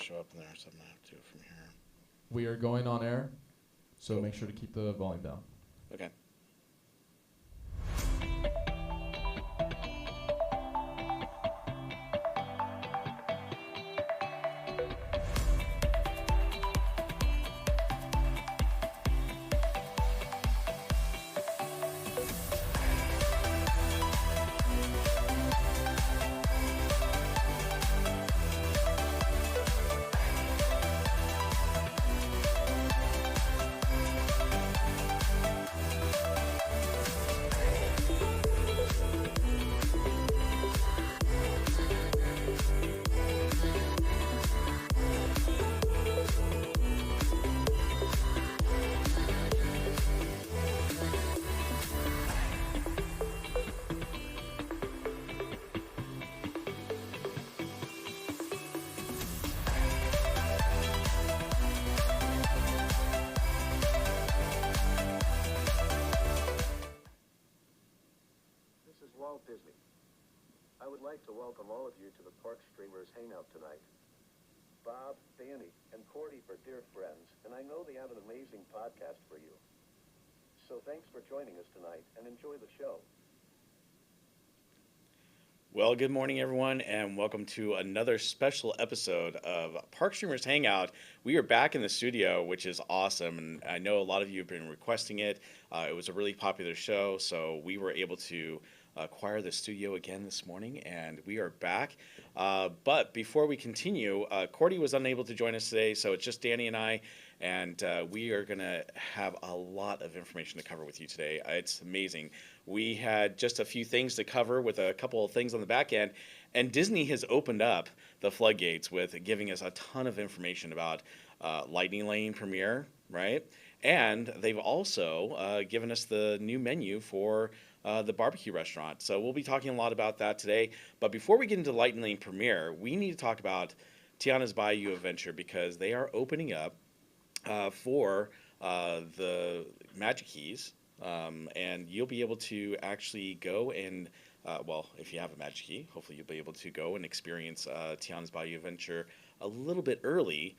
show up in there, so I'm going to have to do it from here. We are going on air, so make sure to keep the volume down. Okay. This is Walt Disney. I would like to welcome all of you to the Park Streamers Hangout tonight. Bob, Danny, and Cordy are dear friends, and I know they have an amazing podcast for you. So thanks for joining us tonight, and enjoy the show. Well, good morning, everyone, and welcome to another special episode of Park Streamers Hangout. We are back in the studio, which is awesome, and I know a lot of you have been requesting it. It was a really popular show, so we were able to acquire the studio again this morning, and we are back. But before we continue, Cordy was unable to join us today, so it's just Danny and I, and we are going to have a lot of information to cover with you today. It's amazing. We had just a few things to cover with a couple of things on the back end, and Disney has opened up the floodgates with giving us a ton of information about Lightning Lane premiere, right? And they've also given us the new menu for the barbecue restaurant. So we'll be talking a lot about that today. But before we get into Lightning Lane premiere, we need to talk about Tiana's Bayou Adventure because they are opening up for the Magic Keys. And you'll be able to actually go and, well, if you have a Magic Key, hopefully you'll be able to go and experience Tiana's Bayou Adventure a little bit early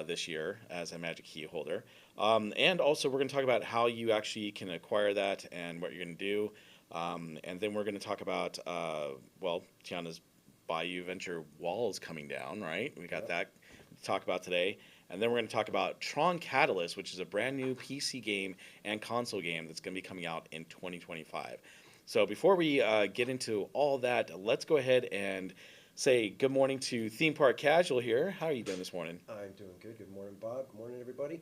this year as a Magic Key holder. And also we're going to talk about how you actually can acquire that and what you're going to do. And then we're going to talk about, well, Tiana's Bayou Adventure walls coming down, right? We got that to talk about today. And then we're going to talk about TRON Catalyst, which is a brand new PC game and console game that's going to be coming out in 2025. So before we get into all that, let's go ahead and say good morning to Theme Park Casual here. How are you doing this morning? I'm doing good. Good morning, Bob. Good morning, everybody.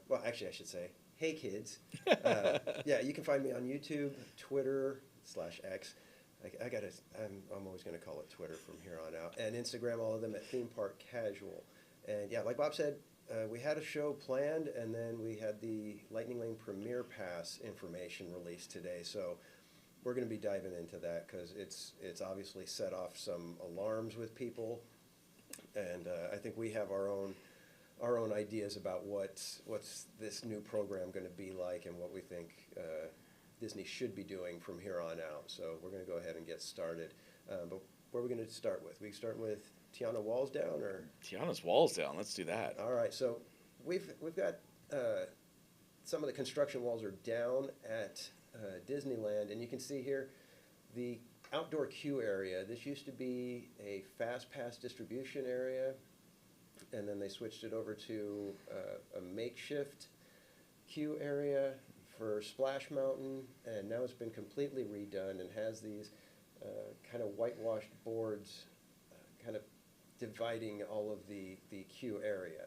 Well, actually, I should say, hey, kids. Yeah, you can find me on YouTube, Twitter/X. I'm always going to call it Twitter from here on out, and Instagram, all of them at Theme Park Casual. And yeah, like Bob said, we had a show planned, and then we had the Lightning Lane Premiere Pass information released today. So we're going to be diving into that because it's obviously set off some alarms with people, and I think we have our own ideas about what's this new program going to be like and what we think Disney should be doing from here on out. So we're going to go ahead and get started. But where are we going to start with? We start with Tiana Walls Down, or Tiana's Walls Down. Let's do that. all right. So we've got some of the construction walls are down at Disneyland, and you can see here the outdoor queue area. This used to be a fast pass distribution area, and then they switched it over to a makeshift queue area for Splash Mountain, and now it's been completely redone and has these kind of whitewashed boards kind of dividing all of the queue area.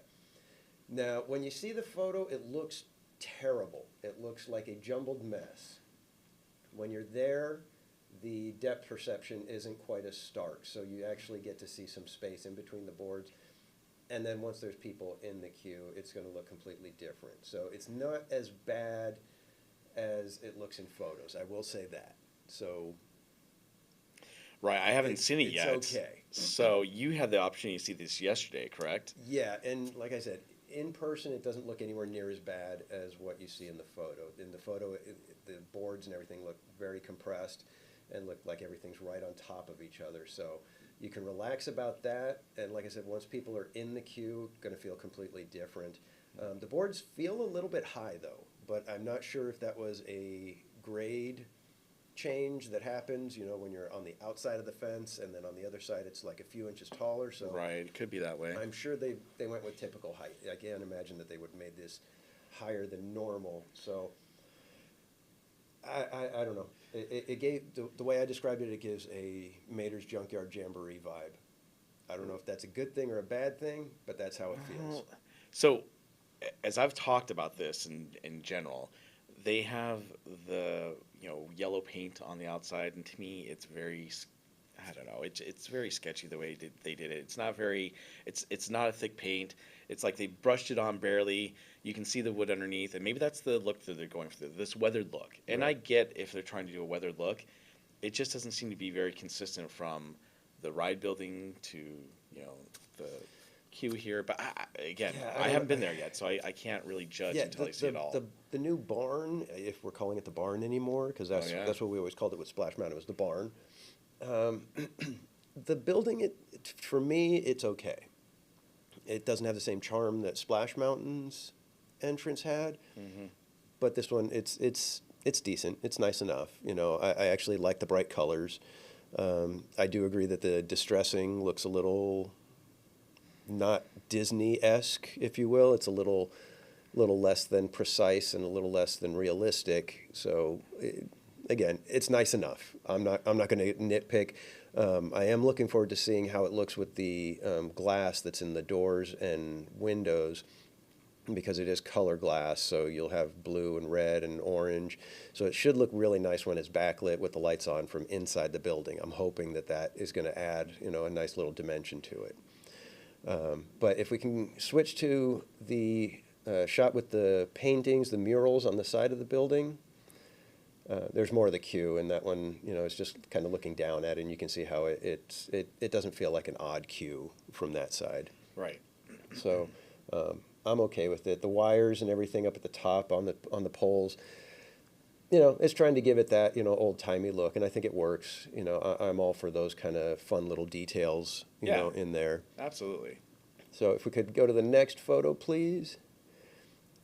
Now, when you see the photo, it looks terrible. It looks like a jumbled mess. When you're there, the depth perception isn't quite as stark, so you actually get to see some space in between the boards. And then once there's people in the queue, it's going to look completely different. So it's not as bad as it looks in photos, I will say that. So Right, I haven't seen it yet. It's okay. So you had the opportunity to see this yesterday, correct? Yeah, and like I said, in person it doesn't look anywhere near as bad as what you see in the photo. In the photo, the boards and everything look very compressed and look like everything's right on top of each other. So You can relax about that, and like I said, once people are in the queue, going to feel completely different. The boards feel a little bit high though, but I'm not sure if that was a grade change that happens, when you're on the outside of the fence, and then on the other side it's like a few inches taller. So Right, it could be that way. I'm sure they went with typical height. I can't imagine that they would have made this higher than normal. So I don't know. It gave the way I described it. It gives a Mater's Junkyard Jamboree vibe. I don't know if that's a good thing or a bad thing, but that's how it feels. Well, so, as I've talked about this in general, they have the yellow paint on the outside, and to me, it's very, I don't know, it's very sketchy the way they did it. It's not very, it's not a thick paint. It's like they brushed it on barely. You can see the wood underneath, and maybe that's the look that they're going for, this weathered look. And Right. I get if they're trying to do a weathered look, it just doesn't seem to be very consistent from the ride building to the queue here. But again, Yeah, I haven't been there yet, so I can't really judge until I see it all. The new barn, if we're calling it the barn anymore, because yeah? that's what we always called it with Splash Mountain, was the barn. The building, for me, it's okay. It doesn't have the same charm that Splash Mountain's entrance had, but this one, it's decent. It's nice enough. I actually like the bright colors. I do agree that the distressing looks a little not Disney-esque, if you will. It's a little less than precise and a little less than realistic. So, again, it's nice enough. I'm not going to nitpick. I am looking forward to seeing how it looks with the glass that's in the doors and windows, because it is color glass, so you'll have blue and red and orange. So it should look really nice when it's backlit with the lights on from inside the building. I'm hoping that is going to add, a nice little dimension to it. But if we can switch to the shot with the paintings, the murals on the side of the building, there's more of the queue, and that one, is just kind of looking down at it, and you can see how it doesn't feel like an odd queue from that side. Right. So I'm okay with it. The wires and everything up at the top on the poles, it's trying to give it that, old-timey look, and I think it works. I'm all for those kind of fun little details, Yeah. in there. Absolutely. So if we could go to the next photo, please.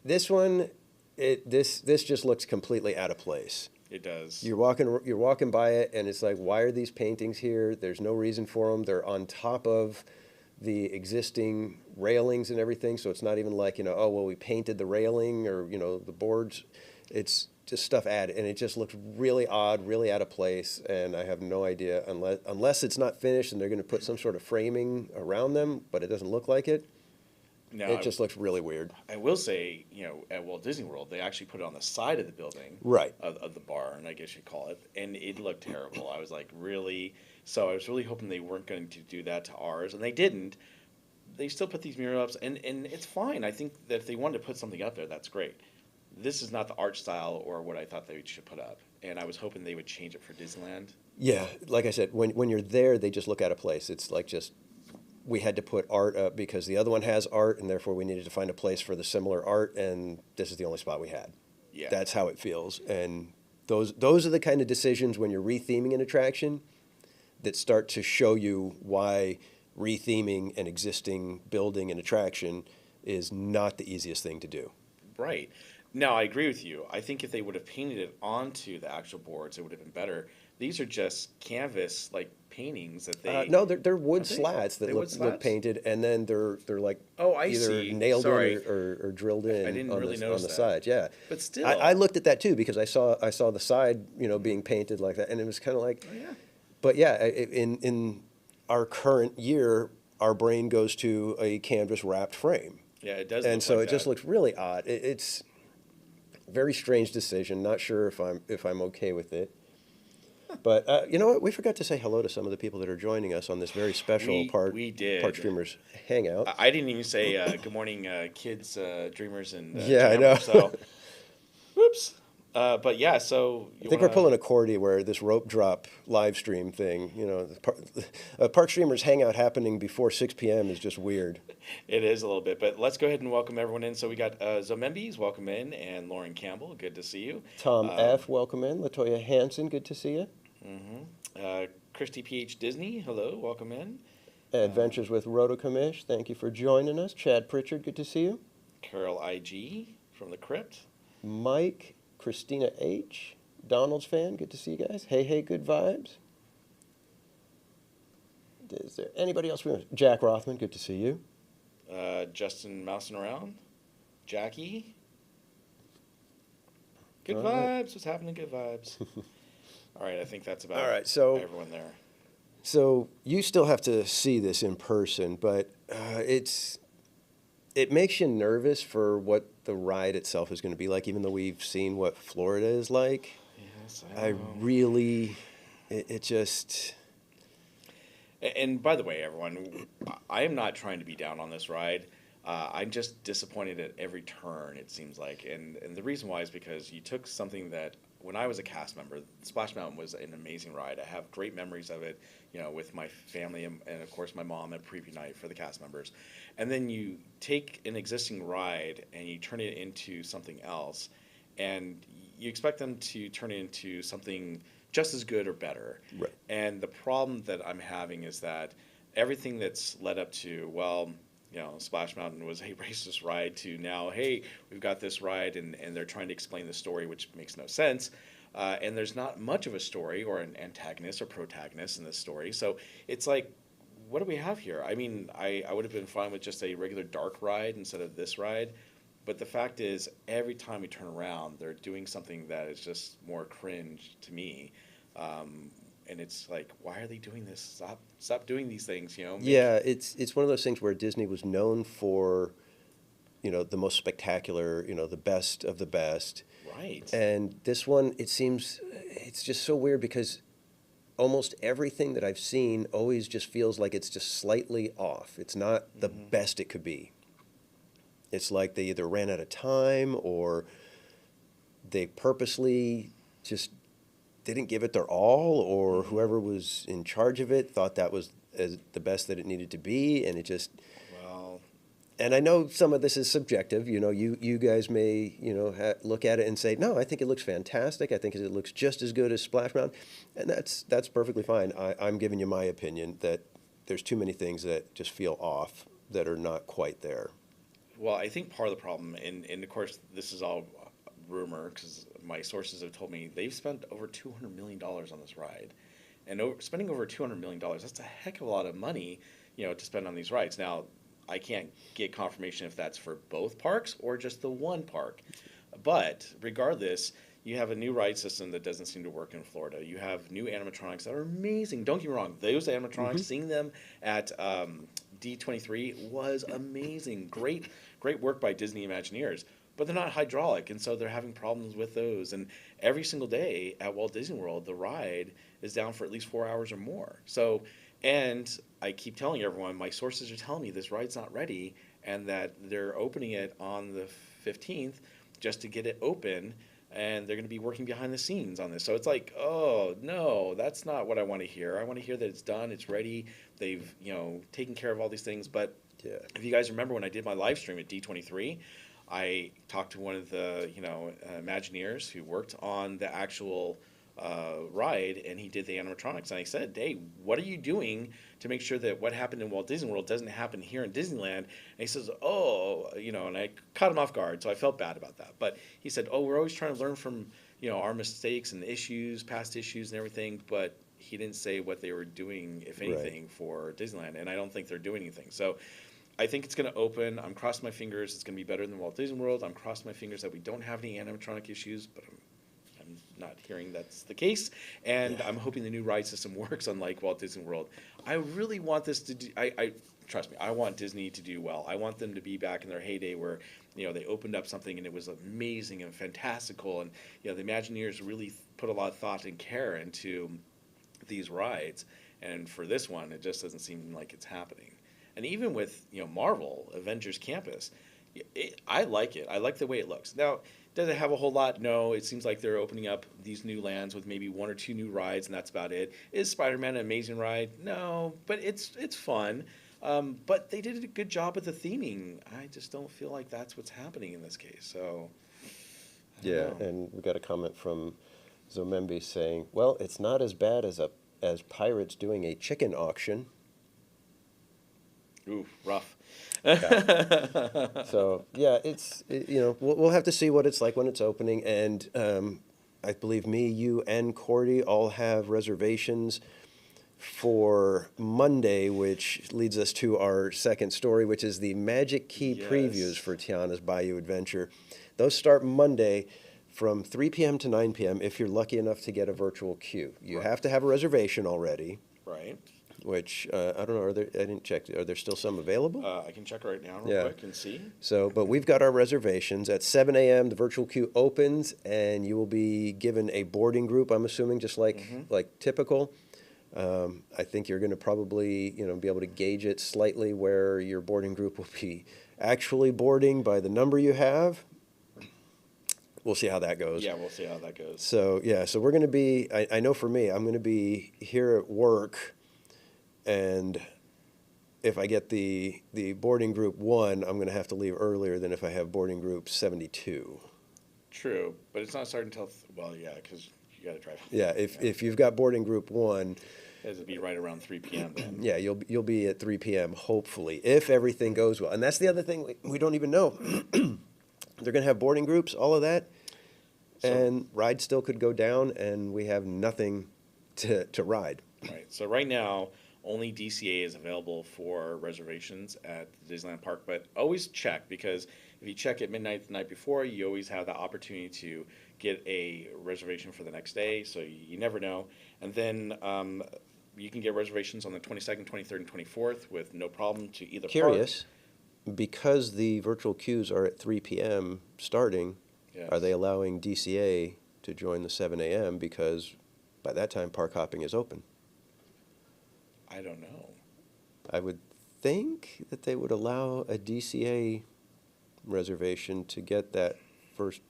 This one, this just looks completely out of place. It does. You're walking by it, and it's like, why are these paintings here? There's no reason for them. They're on top of the existing railings and everything, so it's not even like, oh, well, we painted the railing or, the boards. It's just stuff added, and it just looks really odd, really out of place, and I have no idea, unless it's not finished and they're going to put some sort of framing around them, but it doesn't look like it. No, It just looks really weird. I will say, at Walt Disney World, they actually put it on the side of the building, Right. of the barn, I guess you'd call it, and it looked terrible. I was like, really? So I was really hoping they weren't going to do that to ours, and they didn't. They still put these mural ups, and it's fine. I think that if they wanted to put something up there, that's great. This is not the art style or what I thought they should put up, and I was hoping they would change it for Disneyland. Yeah, like I said, when you're there, they just look out of place. It's like we had to put art up because the other one has art, and therefore we needed to find a place for the similar art, and this is the only spot we had. Yeah. That's how it feels. And those are the kind of decisions when you're retheming an attraction that start to show you why retheming an existing building and attraction is not the easiest thing to do. Right. Now, I agree with you. I think if they would have painted it onto the actual boards, it would have been better. These are just canvas paintings that they. No, they're wood Are they? slats that They're wood look slats? painted, and then they're like Oh, I either see. nailed Sorry. in or drilled in I didn't on really the notice on the that. side. Yeah, But still. I looked at that too because I saw the side being painted like that, and it was kind of like. Oh, yeah. But yeah, in our current year, our brain goes to a canvas wrapped frame, Yeah, it does. and look so like it just that. looks really odd. It's a very strange decision. Not sure if I'm okay with it. But you know what? We forgot to say hello to some of the people that are joining us on this very special We did. Park Streamers Hangout. I didn't even say good morning, kids, dreamers, and Yeah, I Jammer, know. So, whoops. But yeah, so I think we're pulling a Cordy where this rope drop live stream thing, Park Streamers Hangout happening before 6 p.m. is just weird. It is a little bit, but let's go ahead and welcome everyone in. So we got Zomembes, welcome in, and Lauren Campbell, good to see you. Tom F., welcome in. Latoya Hansen, good to see you. Christy PH Disney, hello, welcome in. Adventures with Rotokamish, thank you for joining us. Chad Pritchard, good to see you. Carol IG from the Crypt. Mike, Christina H, Donald's fan, good to see you guys. Hey, good vibes. Is there anybody else? Jack Rothman, good to see you. Justin mousing around. Jackie. Good All vibes. right. What's happening? Good vibes. All right, I think that's about All right, so everyone there. So you still have to see this in person, but it makes you nervous for what the ride itself is going to be like, even though we've seen what Florida is like. Yes, I know. really, it just. And by the way, everyone, I am not trying to be down on this ride. I'm just disappointed at every turn, it seems like. And the reason why is because you took something that, when I was a cast member, Splash Mountain was an amazing ride. I have great memories of it, with my family and of course my mom at preview night for the cast members. And then you take an existing ride and you turn it into something else, and you expect them to turn it into something just as good or better. Right. And the problem that I'm having is that everything that's led up to, well, Splash Mountain was a racist ride, to now, hey, we've got this ride, and they're trying to explain the story, which makes no sense. And there's not much of a story or an antagonist or protagonist in this story. So it's like, what do we have here? I mean, I would have been fine with just a regular dark ride instead of this ride. But the fact is, every time we turn around, they're doing something that is just more cringe to me. And it's like, why are they doing this? Stop doing these things, Yeah, it's one of those things where Disney was known for, the most spectacular, the best of the best. Right. And this one, it seems, it's just so weird because almost everything that I've seen always just feels like it's just slightly off. It's not the best it could be. It's like they either ran out of time or they purposely just didn't give it their all, or whoever was in charge of it thought that was the best that it needed to be, and it just. Well, and I know some of this is subjective. You guys may look at it and say, no, I think it looks fantastic. I think it looks just as good as Splash Mountain, and that's perfectly fine. I'm giving you my opinion that there's too many things that just feel off, that are not quite there. well, I think part of the problem, and of course this is all rumor because my sources have told me they've spent over $200 million on this ride, and spending over $200 million, that's a heck of a lot of money, to spend on these rides. Now, I can't get confirmation if that's for both parks or just the one park, but regardless, you have a new ride system that doesn't seem to work in Florida. You have new animatronics that are amazing. Don't get me wrong; those animatronics, seeing them at D23 was amazing. Great work by Disney Imagineers. But they're not hydraulic, and so they're having problems with those. And every single day at Walt Disney World, the ride is down for at least 4 hours or more. So, and I keep telling everyone, my sources are telling me this ride's not ready, and that they're opening it on the 15th just to get it open, and they're going to be working behind the scenes on this. So it's like, oh no, that's not what I want to hear. I want to hear that it's done, it's ready, they've taken care of all these things. But if you guys remember when I did my live stream at D23. I talked to one of the, Imagineers who worked on the actual ride, and he did the animatronics. And I said, hey, what are you doing to make sure that what happened in Walt Disney World doesn't happen here in Disneyland? And he says, and I caught him off guard, so I felt bad about that. But he said, we're always trying to learn from, our mistakes and issues, past issues and everything. But he didn't say what they were doing, if anything, for Disneyland. And I don't think they're doing anything. So I think it's going to open. I'm crossing my fingers. It's going to be better than Walt Disney World. I'm crossing my fingers that we don't have any animatronic issues, but I'm not hearing that's the case. And I'm hoping the new ride system works unlike Walt Disney World. I really want this to do, trust me, I want Disney to do well. I want them to be back in their heyday where, they opened up something and it was amazing and fantastical. And, the Imagineers really put a lot of thought and care into these rides. And for this one, it just doesn't seem like it's happening. And even with Marvel Avengers Campus, I like it. I like the way it looks. Now, does it have a whole lot? No. It seems like they're opening up these new lands with maybe one or two new rides, and that's about it. Is Spider-Man an amazing ride? No, but it's fun. But they did a good job with the theming. I just don't feel like that's what's happening in this case. So, I don't know. And we got a comment from Zomembi saying, well, it's not as bad as a as Pirates doing a chicken auction. Ooh, rough. So yeah, we'll have to see what it's like when it's opening, and I believe me, you, and Cordy all have reservations for Monday, which leads us to our second story, which is the Magic Key previews Yes. for Tiana's Bayou Adventure. Those start Monday from 3 p.m. to 9 p.m. if you're lucky enough to get a virtual queue. You have to have a reservation already, Right. which I don't know. I didn't check. Are there still some available? I can check right now real quick and see. So, but we've got our reservations at 7 a.m. The virtual queue opens, and you will be given a boarding group. I'm assuming, just like typical. I think you're going to probably be able to gauge it slightly where your boarding group will be actually boarding by the number you have. We'll see how that goes. Yeah, we'll see how that goes. So yeah, so we're going to be. I know for me, I'm going to be here at work, and if I get the boarding group 1, I'm going to have to leave earlier than if I have boarding group 72. True, but it's not starting until because you got to drive. Yeah, if you've got boarding group 1, It'll be right around 3 p.m. then. yeah, you'll be at 3 p.m. hopefully, if everything goes well. And that's the other thing we don't even know. They're going to have boarding groups, all of that, and rides still could go down, and we have nothing to ride. Right. So right now, only DCA is available for reservations at the Disneyland Park, but always check, because if you check at midnight the night before, you always have the opportunity to get a reservation for the next day, so you never know. And then you can get reservations on the 22nd, 23rd, and 24th with no problem to either Curious, because the virtual queues are at 3 p.m. starting, Yes. are they allowing DCA to join the 7 a.m. because by that time park hopping is open? I don't know. I would think that they would allow a DCA reservation to get that first.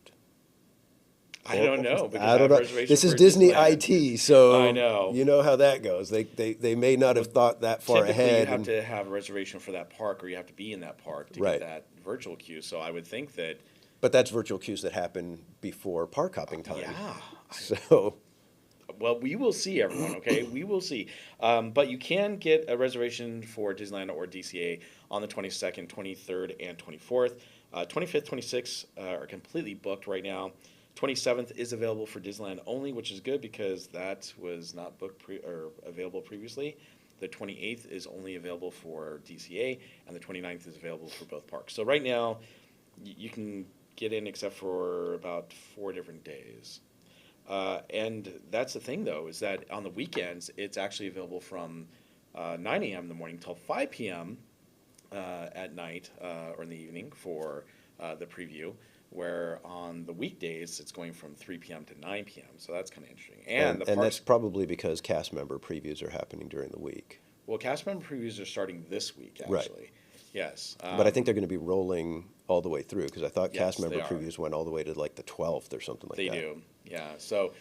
I don't know. Because I don't know. have reservations This is for Disney Disneyland. IT, so I know. you know how that goes. They may not have thought that far Typically, ahead. you have to have a reservation for that park, or you have to be in that park to Right. get that virtual queue. So I would think that, But that's virtual queues that happen before park hopping time. yeah. So Well, we will see, everyone, okay? We will see. But you can get a reservation for Disneyland or DCA on the 22nd, 23rd, and 24th. 25th, 26th are completely booked right now. 27th is available for Disneyland only, which is good because that was not booked or available previously. The 28th is only available for DCA, and the 29th is available for both parks. So right now, you can get in except for about 4 different days. And that's the thing, though, is that on the weekends, it's actually available from 9 a.m. in the morning till 5 p.m. At night or in the evening for the preview, where on the weekdays, it's going from 3 p.m. to 9 p.m. So that's kind of interesting. And the and parks, that's probably because cast member previews are happening during the week. well, cast member previews are starting this week, Right. actually. Yes. But I think they're going to be rolling all the way through because I thought Yes, cast member they are. previews went all the way to like the 12th or something like They that. do, yeah. So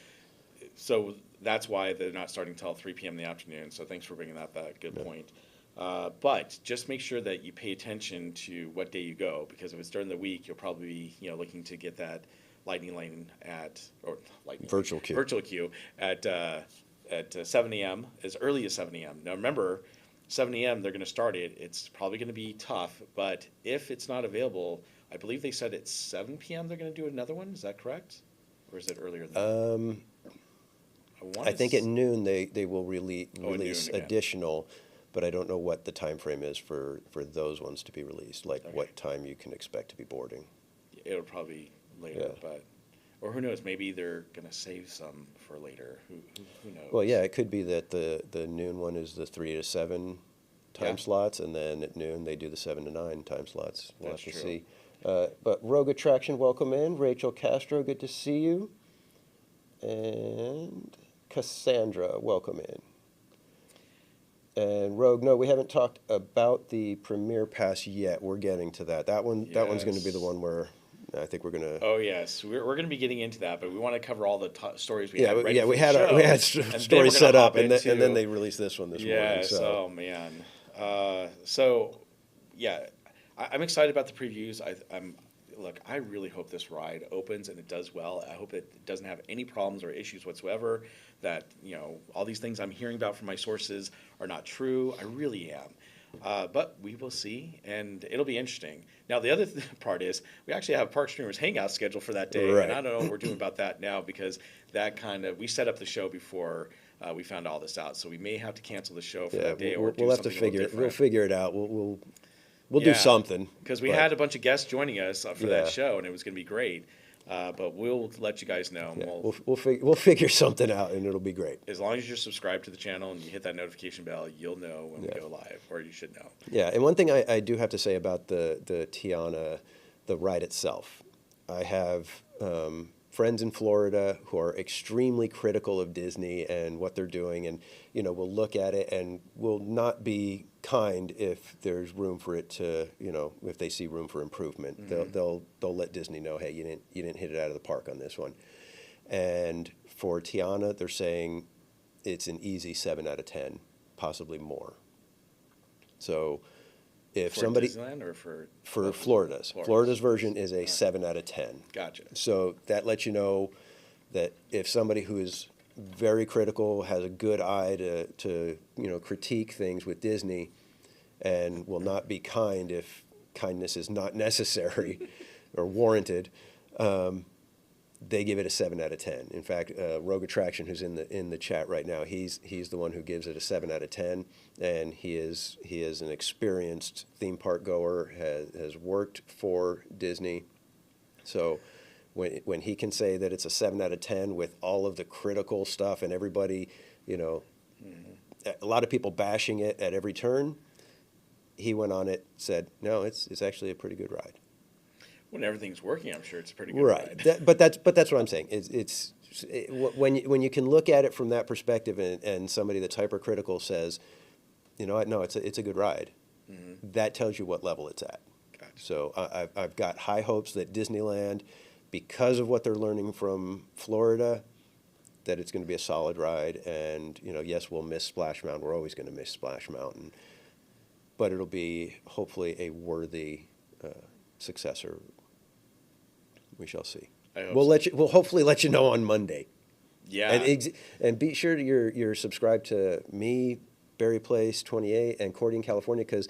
that's why they're not starting till 3 p.m. in the afternoon. So thanks for bringing that good point. But just make sure that you pay attention to what day you go, because if it's during the week, you'll probably be looking to get that virtual queue at 7 a.m. as early as 7 a.m. Now remember, 7 a.m. they're going to start it. It's probably going to be tough, but if it's not available, I believe they said at 7 p.m. they're going to do another one. Is that correct, or is it earlier than that? I think at noon they will at noon release again. additional, but I don't know what the time frame is for those ones to be released, like Okay. what time you can expect to be boarding. It'll probably later, Yeah. or who knows? Maybe they're going to save some for later. Who knows? Well, yeah, it could be that the noon one is the 3 to 7 time Yeah. slots, and then at noon they do the 7 to 9 time slots. We'll That's have to true. see. But Rogue Attraction, welcome in. Rachel Castro, good to see you. And Cassandra, welcome in. And Rogue, no, we haven't talked about the Premier Pass yet. We're getting to that. That one's going to be the Yes. one where I think we're going to. Oh yes, we're going to be getting into that, but we want to cover all the stories we Yeah, had. Ready yeah, for we the had show, we had and then we're stories gonna set up, hop and then into- they released this one this morning. Yes. So Oh man. So yeah, I'm excited about the previews. look, I really hope this ride opens and it does well. I hope it doesn't have any problems or issues whatsoever. That, all these things I'm hearing about from my sources are not true. I really am. But we will see, and it'll be interesting. Now, the other part is we actually have Park Streamers Hangout scheduled for that day, and I Right. don't know what we're doing about that now because we set up the show before we found all this out, so we may have to cancel the show for Yeah, that day or do we'll have to something a little we'll different. figure it out. We'll do something. Because we but had a bunch of guests joining us for that Yeah. show, and it was going to be great. But we'll let you guys know. And Yeah, we'll, we'll figure something out, and it'll be great. as long as you're subscribed to the channel and you hit that notification bell, you'll know when we go live, or you should know. Yeah, and one thing I do have to say about the Tiana, the ride itself, I have friends in Florida who are extremely critical of Disney and what they're doing, and will look at it and will not be kind if there's room for it to, if they see room for improvement. They'll let Disney know, hey, you didn't hit it out of the park on this one. And for Tiana, they're saying it's an easy 7 out of 10, possibly more. So if For somebody Disneyland or for Florida's version is a 7 out of 10. Gotcha. So that lets you know that if somebody who is very critical, has a good eye to critique things with Disney, and will not be kind if kindness is not necessary or warranted, they give it a 7 out of 10. In fact, Rogue Attraction, who's in the chat right now, he's the one who gives it a 7 out of 10, and he is an experienced theme park goer, has worked for Disney, so when he can say that it's a 7 out of 10 with all of the critical stuff and everybody, a lot of people bashing it at every turn, he went on it, said, no, it's actually a pretty good ride. When everything's working, I'm sure it's a pretty good Right. ride. But that's what I'm saying. When you can look at it from that perspective, and somebody that's hypercritical says, no, it's a good ride, that tells you what level it's at. Gotcha. So I've got high hopes that Disneyland, because of what they're learning from Florida, that it's going to be a solid ride. And yes, we'll miss Splash Mountain. We're always going to miss Splash Mountain, but it'll be hopefully a worthy successor. We shall see. We'll hopefully let you know on Monday. Yeah. And be sure you're subscribed to me, Berry Place 28, and Cordy in California, because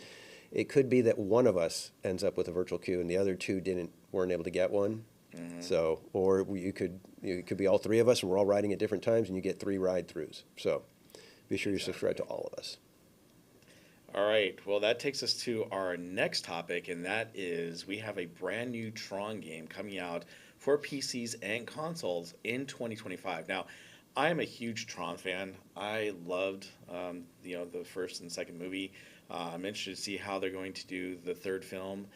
it could be that one of us ends up with a virtual queue and the other two weren't able to get one. So, or it could be all three of us and we're all riding at different times and you get 3 ride-throughs. So be sure you're subscribed to all of us. All right. Well, that takes us to our next topic, and that is we have a brand new TRON game coming out for PCs and consoles in 2025. Now, I'm a huge TRON fan. I loved, the first and second movie. I'm interested to see how they're going to do the third film.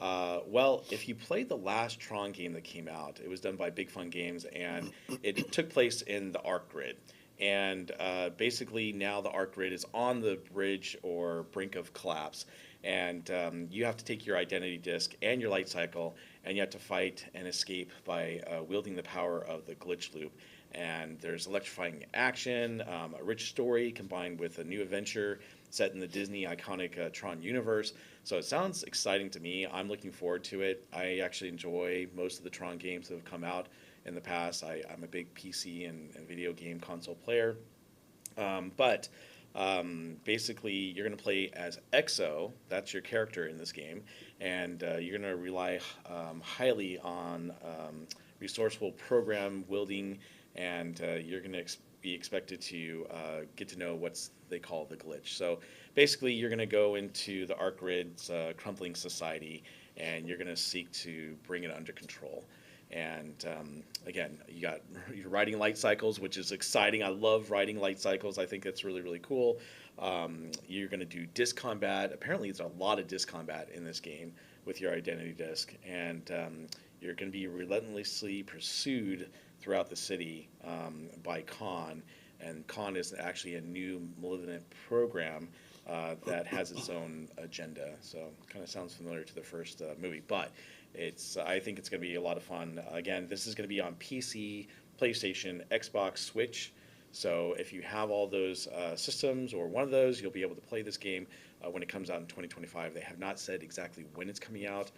Well, if you played the last TRON game that came out, it was done by Big Fun Games, and it took place in the Arc Grid. And basically now the Arc Grid is on the bridge or brink of collapse. And you have to take your identity disc and your light cycle, and you have to fight and escape by wielding the power of the glitch loop. And there's electrifying action, a rich story combined with a new adventure set in the Disney iconic Tron universe. So it sounds exciting to me. I'm looking forward to it. I actually enjoy most of the Tron games that have come out in the past. I'm a big PC and video game console player. But basically, you're going to play as EXO. That's your character in this game. And you're going to rely highly on resourceful program wielding, and you're going to be expected to get to know what they call the glitch. So basically, you're going to go into the Arc Grid's crumbling society, and you're going to seek to bring it under control. And again, you're riding light cycles, which is exciting. I love riding light cycles. I think that's really, really cool. You're going to do disc combat. Apparently, there's a lot of disc combat in this game with your identity disc. And you're going to be relentlessly pursued throughout the city by Khan. And Khan is actually a new malevolent program that has its own agenda. So kind of sounds familiar to the first movie. But I think it's going to be a lot of fun. Again, this is going to be on PC, PlayStation, Xbox, Switch. So if you have all those systems or one of those, you'll be able to play this game when it comes out in 2025. They have not said exactly when it's coming out.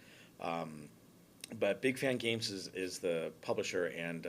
But Big Fan Games is the publisher, and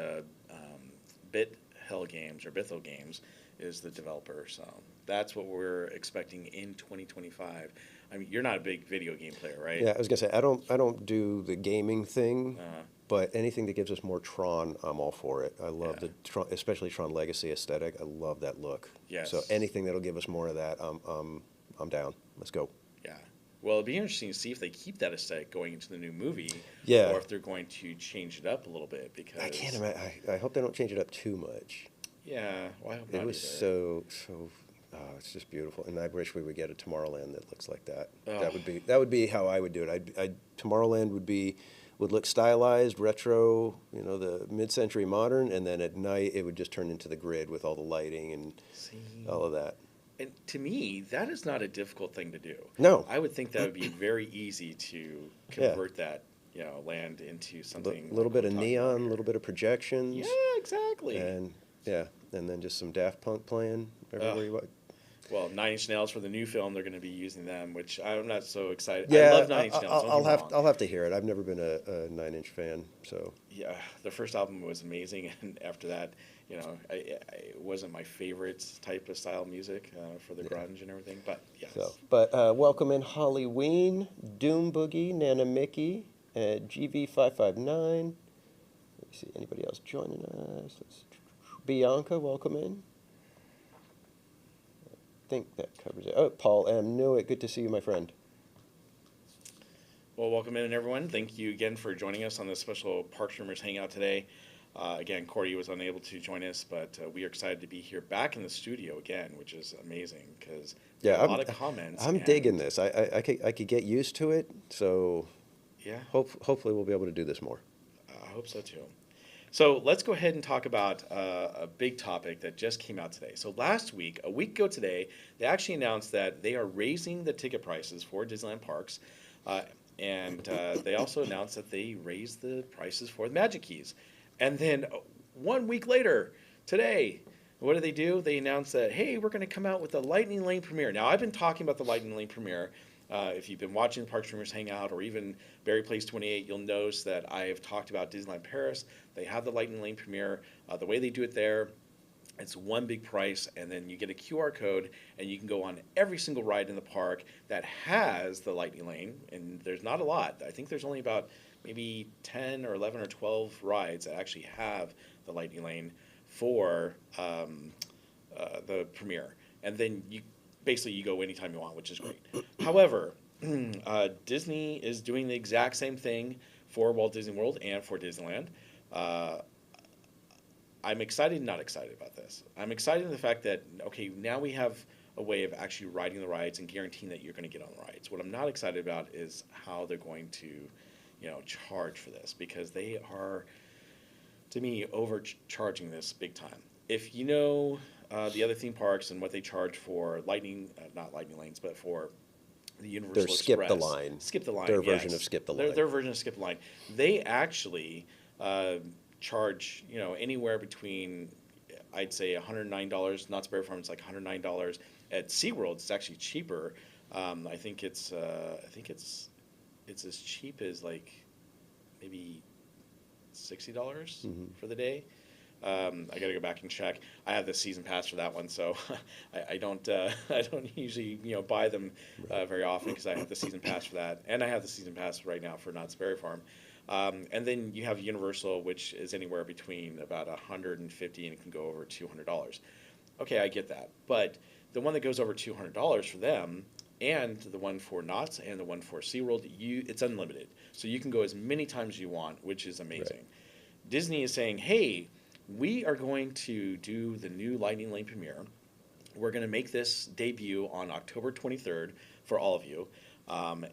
BitHell Games or Bithell Games is the developer. So that's what we're expecting in 2025. I mean, you're not a big video game player, right? Yeah, I was gonna say I don't do the gaming thing, Uh, but anything that gives us more Tron, I'm all for it. I love Yeah. the Tron, especially Tron Legacy aesthetic. I love that look. So Yes. anything that'll give us more of that, I'm down. Let's go. Yeah. Well, it'd be interesting to see if they keep that aesthetic going into the new movie, Yeah. or if they're going to change it up a little bit. Because I can't imagine. I hope they don't change it up too much. Yeah, well, I hope It not was either. so. Oh, it's just beautiful, and I wish we would get a Tomorrowland that looks like that. Oh. That would be how I would do it. Tomorrowland would look stylized, retro, the mid-century modern, and then at night it would just turn into the grid with all the lighting and See, all of that. and to me, that is not a difficult thing to do. No, I would think that would be very easy to Yeah. convert that, land into something. a little like bit we're of talking about neon, a here. little bit of projections, Yeah, exactly. and yeah, and then just some Daft Punk playing everywhere you want. Well, Nine Inch Nails for the new film, they're going to be using them, which I'm not so excited. Yeah, I love Nine Inch Nails. Don't I'll get me have wrong. I'll have to hear it. I've never been a 9-inch fan, so Yeah, the first album was amazing, and after that, it wasn't my favorite type of style music for the grunge and everything. But yes, But welcome in Halloween, Doom Boogie, Nana Mickey, GV559. Let me see anybody else joining us. Bianca, welcome in. I think that covers it. Oh, Paul M. Newitt, good to see you, my friend. well, welcome in everyone. Thank you again for joining us on this special Park Streamers Hangout today. Again, Corey was unable to join us, but we are excited to be here back in the studio again, which is amazing because Yeah, a lot of comments. I'm and- digging this. I could get used to it, so Yeah, hopefully we'll be able to do this more. I hope so too. So let's go ahead and talk about a big topic that just came out today. So last week, a week ago today, they actually announced that they are raising the ticket prices for Disneyland parks. And they also announced that they raised the prices for the Magic Keys. And then 1 week later, today, what do? They announced that, hey, we're going to come out with the Lightning Lane premiere. Now, I've been talking about the Lightning Lane premiere. If you've been watching the Park Streamers Hangout or even Barry Place 28, you'll notice that I have talked about Disneyland Paris. They have the Lightning Lane premiere. The way they do it there, it's one big price, and then you get a QR code, and you can go on every single ride in the park that has the Lightning Lane. And there's not a lot. I think there's only about maybe 10 or 11 or 12 rides that actually have the Lightning Lane for the premiere. And then you go anytime you want, which is great. However, Disney is doing the exact same thing for Walt Disney World and for Disneyland. I'm excited and not excited about this. I'm excited in the fact that, okay, now we have a way of actually riding the rides and guaranteeing that you're going to get on the rides. What I'm not excited about is how they're going to, charge for this, because they are, to me, overcharging this big time. If you know the other theme parks and what they charge for not lightning lanes, but for the Universal Their Express. Skip the Line. Skip the Line, Their yes. version of Skip the Line. Their version of Skip the Line. They actually charge, anywhere between, I'd say $109. Knott's Berry Farm is like $109. At SeaWorld, it's actually cheaper. I think it's as cheap as like maybe $60 for the day. I got to go back and check. I have the season pass for that one, so I don't usually buy them very often because I have the season pass for that, and I have the season pass right now for Knott's Berry Farm. And then you have Universal, which is anywhere between about $150 and it can go over $200. Okay, I get that, but the one that goes over $200 for them, and the one for Knott's and the one for SeaWorld, it's unlimited, so you can go as many times as you want, which is amazing. Right. Disney is saying, hey, we are going to do the new Lightning Lane premiere. We're going to make this debut on October 23rd for all of you.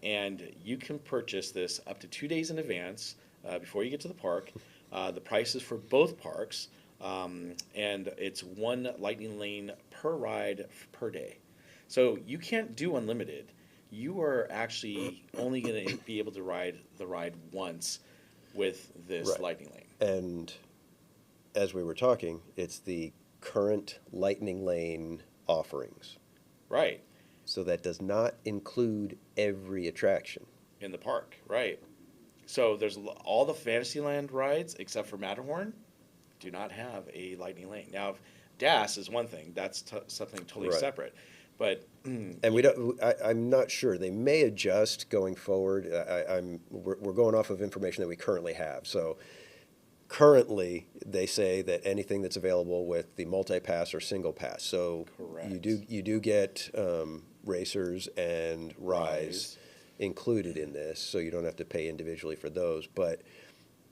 And you can purchase this up to 2 days in advance before you get to the park. The price is for both parks. And it's one Lightning Lane per ride per day. So you can't do unlimited. You are actually only going to be able to ride the ride once with this Lightning Lane. And as we were talking, it's the current Lightning Lane offerings. Right. So that does not include every attraction. In the park, right. So there's all the Fantasyland rides except for Matterhorn do not have a lightning lane. Now, DAS is one thing. That's something totally Right. separate. But And we don't. I'm not sure. They may adjust going forward. We're going off of information that we currently have. So currently, they say that anything that's available with the multi-pass or single pass. So Correct. you do get racers and Rise. rise included in this, so you don't have to pay individually for those. But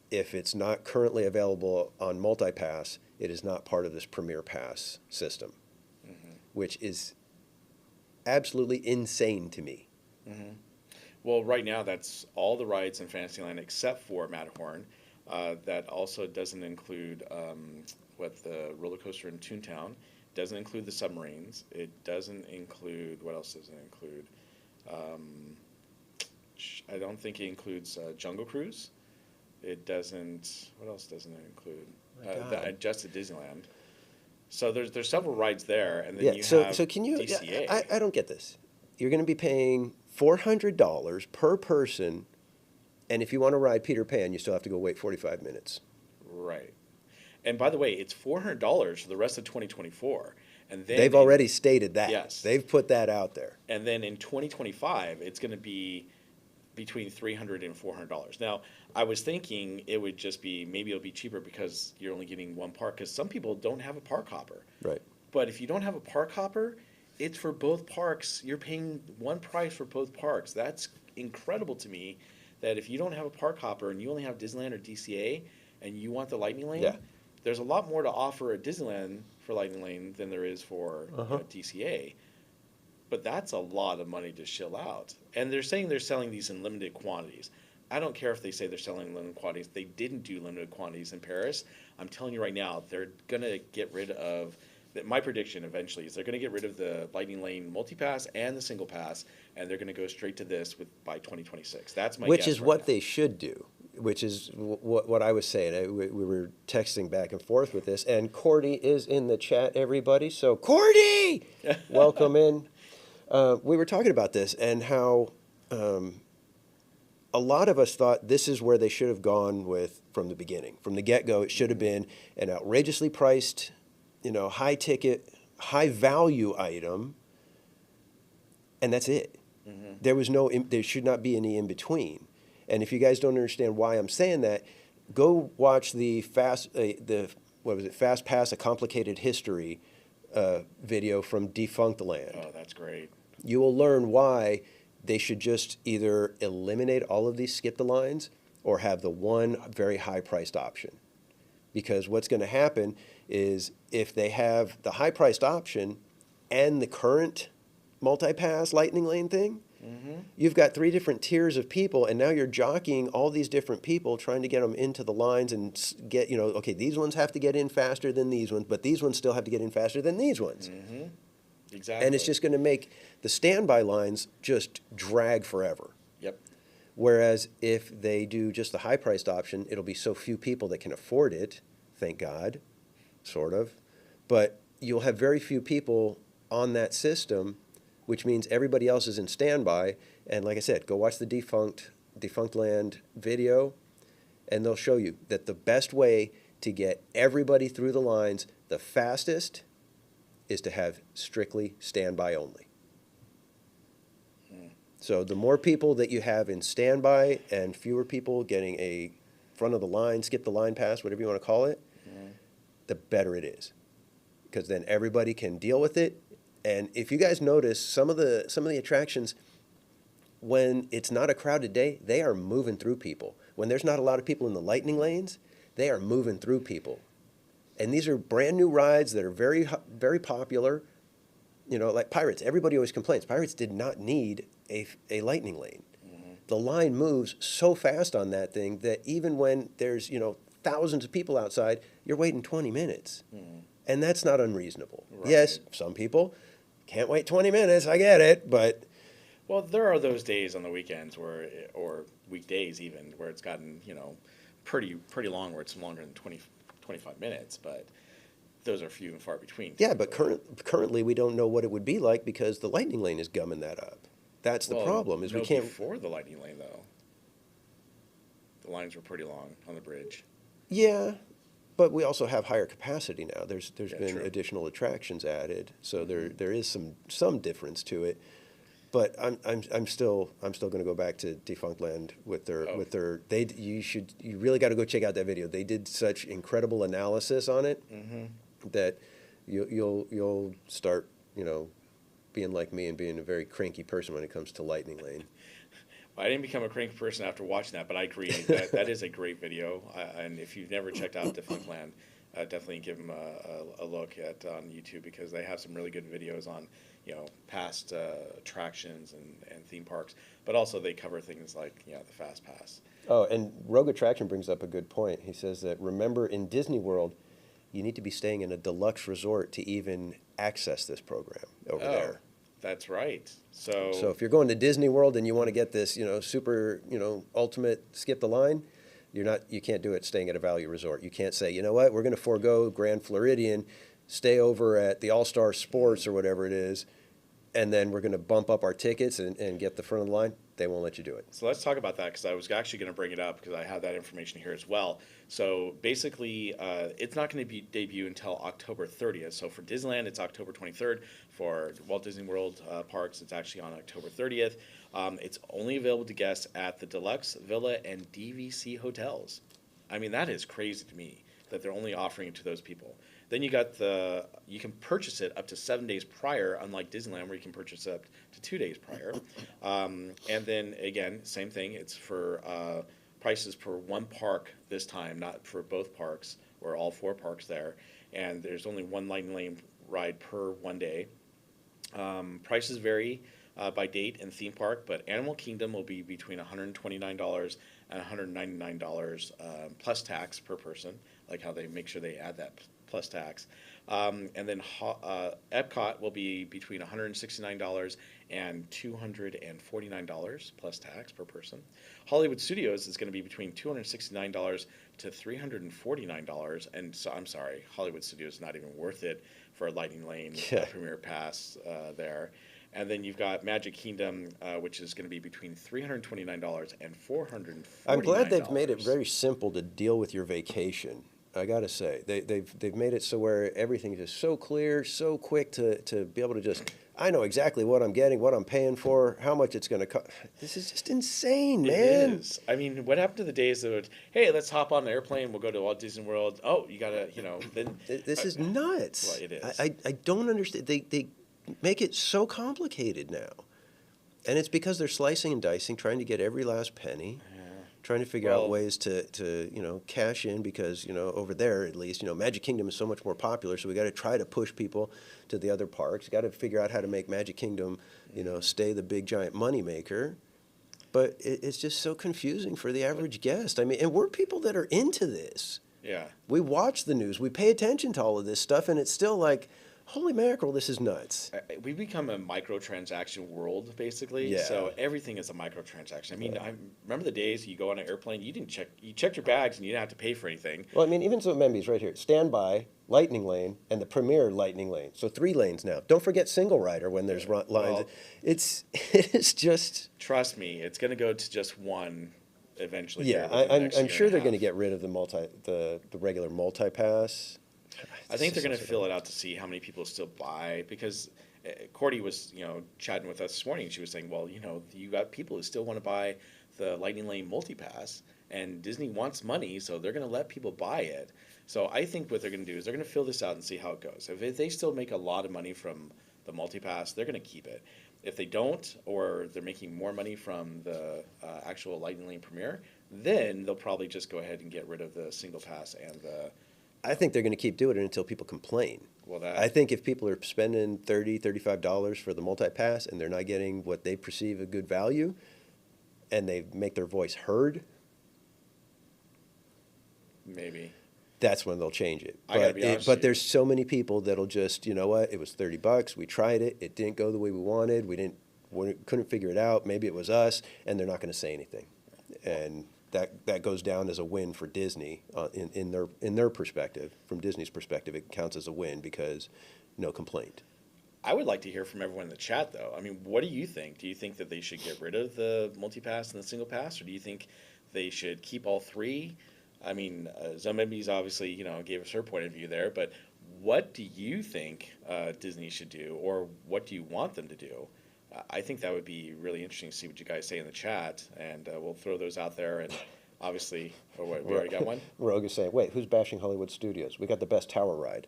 if it's not currently available on multi-pass, it is not part of this Premier Pass system, which is absolutely insane to me. well, right now that's all the rides in Fantasyland except for Matterhorn. That also doesn't include what the roller coaster in Toontown. Doesn't include the submarines. It doesn't include what else does it include? I don't think it includes Jungle Cruise. It doesn't. What else doesn't it include? My God. Just at Disneyland. So there's several rides there, and then Yeah. you So have can you? DCA. I don't get this. You're going to be paying $400 per person, and if you want to ride Peter Pan, you still have to go wait 45 minutes. Right. And by the way, it's $400 for the rest of 2024, and then They've already stated that. Yes. They've put that out there. And then in 2025, it's going to be between $300 and $400. Now, I was thinking it would just be maybe it'll be cheaper because you're only getting one park. Because some people don't have a park hopper. Right. But if you don't have a park hopper, it's for both parks. You're paying one price for both parks. That's incredible to me. That if you don't have a park hopper and you only have Disneyland or DCA, and you want the Lightning Lane, Yeah. there's a lot more to offer at Disneyland for Lightning Lane than there is for DCA. But that's a lot of money to shill out. And they're saying they're selling these in limited quantities. I don't care if they say they're selling limited quantities. They didn't do limited quantities in Paris. I'm telling you right now, they're going to get rid of, my prediction eventually is they're going to get rid of the Lightning Lane multi-pass and the single pass, and they're going to go straight to this by 2026. That's my Which guess is right what now. they should do. Which is what I was saying. We were texting back and forth with this, and Cordy is in the chat, everybody. So Cordy, welcome in. We were talking about this and how a lot of us thought this is where they should have gone with from the beginning. From the get-go, it should have been an outrageously priced, high ticket, high value item, and that's it. There should not be any in between. And if you guys don't understand why I'm saying that, go watch the Fast Pass: A Complicated History video from Defunct Land. Oh, that's great. You will learn why they should just either eliminate all of these skip the lines or have the one very high priced option. Because what's going to happen is if they have the high priced option and the current multi-pass Lightning Lane thing, you've got 3 different tiers of people, and now you're jockeying all these different people, trying to get them into the lines and get, okay, these ones have to get in faster than these ones, but these ones still have to get in faster than these ones. Exactly. And it's just going to make the standby lines just drag forever. Yep. Whereas if they do just the high-priced option, it'll be so few people that can afford it, thank God, sort of. But you'll have very few people on that system, which means everybody else is in standby. And like I said, go watch the Defunct Land video, and they'll show you that the best way to get everybody through the lines the fastest is to have strictly standby only. So the more people that you have in standby and fewer people getting a front of the line, skip the line pass, whatever you want to call it, the better it is. Because then everybody can deal with it. And if you guys notice, some of the attractions, when it's not a crowded day, they are moving through people. When there's not a lot of people in the lightning lanes, they are moving through people. And these are brand new rides that are very, very popular. Like Pirates. Everybody always complains. Pirates did not need a lightning lane. The line moves so fast on that thing that even when there's, thousands of people outside, you're waiting 20 minutes. And that's not unreasonable. Right. Yes, some people can't wait 20 minutes. I get it, but Well, there are those days on the weekends or weekdays even, where it's gotten, pretty long, where it's longer than 25 minutes, but those are few and far between. yeah, but currently we don't know what it would be like because the lightning lane is gumming that up. That's the Well, problem, is we no, can't. before the Lightning Lane, though. The lines were pretty long on the bridge. Yeah, but we also have higher capacity now. There's Yeah, been true. additional attractions added, so there is some difference to it. But I'm still going to go back to Defunctland with Oh. their you really got to go check out that video. They did such incredible analysis on it that you'll start, being like me and being a very cranky person when it comes to Lightning Lane. I didn't become a cranky person after watching that, but I agree that is a great video. And if you've never checked out Defunctland, definitely give them a look at on YouTube, because they have some really good videos on past attractions and theme parks. But also they cover things like the Fast Pass. Oh, and Rogue Attraction brings up a good point. He says that, remember, in Disney World, you need to be staying in a deluxe resort to even access this program over there. That's right. So So if you're going to Disney World and you want to get this, super, ultimate skip the line, you can't do it staying at a value resort. You can't say, you know what, we're going to forego Grand Floridian, stay over at the All-Star Sports or whatever it is, and then we're going to bump up our tickets and get the front of the line. They won't let you do it. So let's talk about that, because I was actually going to bring it up because I have that information here as well. So basically, it's not going to be debut until October 30th. So for Disneyland, it's October 23rd. For Walt Disney World parks, it's actually on October 30th. It's only available to guests at the Deluxe, Villa, and DVC hotels. I mean, that is crazy to me that they're only offering it to those people. Then you can purchase it up to 7 days prior, unlike Disneyland where you can purchase it up to 2 days prior. And then again, same thing. It's for prices per one park this time, not for both parks or all 4 parks there. And there's only one Lightning Lane ride per 1 day. Prices vary by date and theme park, but Animal Kingdom will be between $129 and $199 plus tax per person, like how they make sure they add that plus tax. And then Epcot will be between $169 and $249 plus tax per person. Hollywood Studios is going to be between $269 to $349. And so, I'm sorry, Hollywood Studios is not even worth it for a Lightning Lane Premier Pass there. And then you've got Magic Kingdom, which is going to be between $329 and $449. I'm glad they've made it very simple to deal with your vacation. I gotta say, they've made it so where everything is so clear, so quick to be able to just, I know exactly what I'm getting, what I'm paying for, how much it's going to cost. This is just insane, man. It is. I mean, what happened to the days of, hey, let's hop on an airplane, we'll go to Walt Disney World. Oh, you gotta, then. This is nuts. Well, it is. I don't understand. They make it so complicated now, and it's because they're slicing and dicing, trying to get every last penny. Trying to figure out ways to cash in, because over there at least Magic Kingdom is so much more popular, so we got to try to push people to the other parks. Got to figure out how to make Magic Kingdom stay the big giant money maker. But it's just so confusing for the average guest. I mean, and we're people that are into this. Yeah. We watch the news, we pay attention to all of this stuff, and it's still like, holy mackerel, this is nuts. We've become a microtransaction world, basically. Yeah. So everything is a microtransaction. I mean, I remember the days you go on an airplane, you checked your bags and you didn't have to pay for anything. Well, I mean, even so, Memby's right here. Standby, Lightning Lane, and the Premier Lightning Lane. So 3 lanes now. Don't forget single rider when there's lines. Well, It's just. Trust me, it's going to go to just one eventually. Yeah, here within the next I'm year sure and a they're going to half. get rid of the regular multi-pass. I think they're going to fill it out to see how many people still buy, because Cordy was, chatting with us this morning. She was saying, well, you got people who still want to buy the Lightning Lane multi-pass, and Disney wants money, so they're going to let people buy it. So I think what they're going to do is they're going to fill this out and see how it goes. If they still make a lot of money from the multi-pass, they're going to keep it. If they don't, or they're making more money from the actual Lightning Lane Premier, then they'll probably just go ahead and get rid of the single pass and the. I think they're going to keep doing it until people complain. Well, I think if people are spending $30, $35 for the multi-pass and they're not getting what they perceive a good value, and they make their voice heard, Maybe. that's when they'll change it. I gotta be honest with But you. there's so many people that'll just, you know what, it was $30, we tried it, it didn't go the way we wanted, we couldn't figure it out, maybe it was us, and they're not going to say anything. And that goes down as a win for Disney in their perspective. From Disney's perspective, it counts as a win because no complaint. I would like to hear from everyone in the chat, though. I mean, what do you think? Do you think that they should get rid of the multi-pass and the single pass, or do you think they should keep all three? I mean, Zombies obviously, gave us her point of view there, but what do you think Disney should do, or what do you want them to do? I think that would be really interesting to see what you guys say in the chat, and we'll throw those out there. And obviously, oh, wait, we already got one? Rogue is saying, wait, who's bashing Hollywood Studios? We got the best tower ride.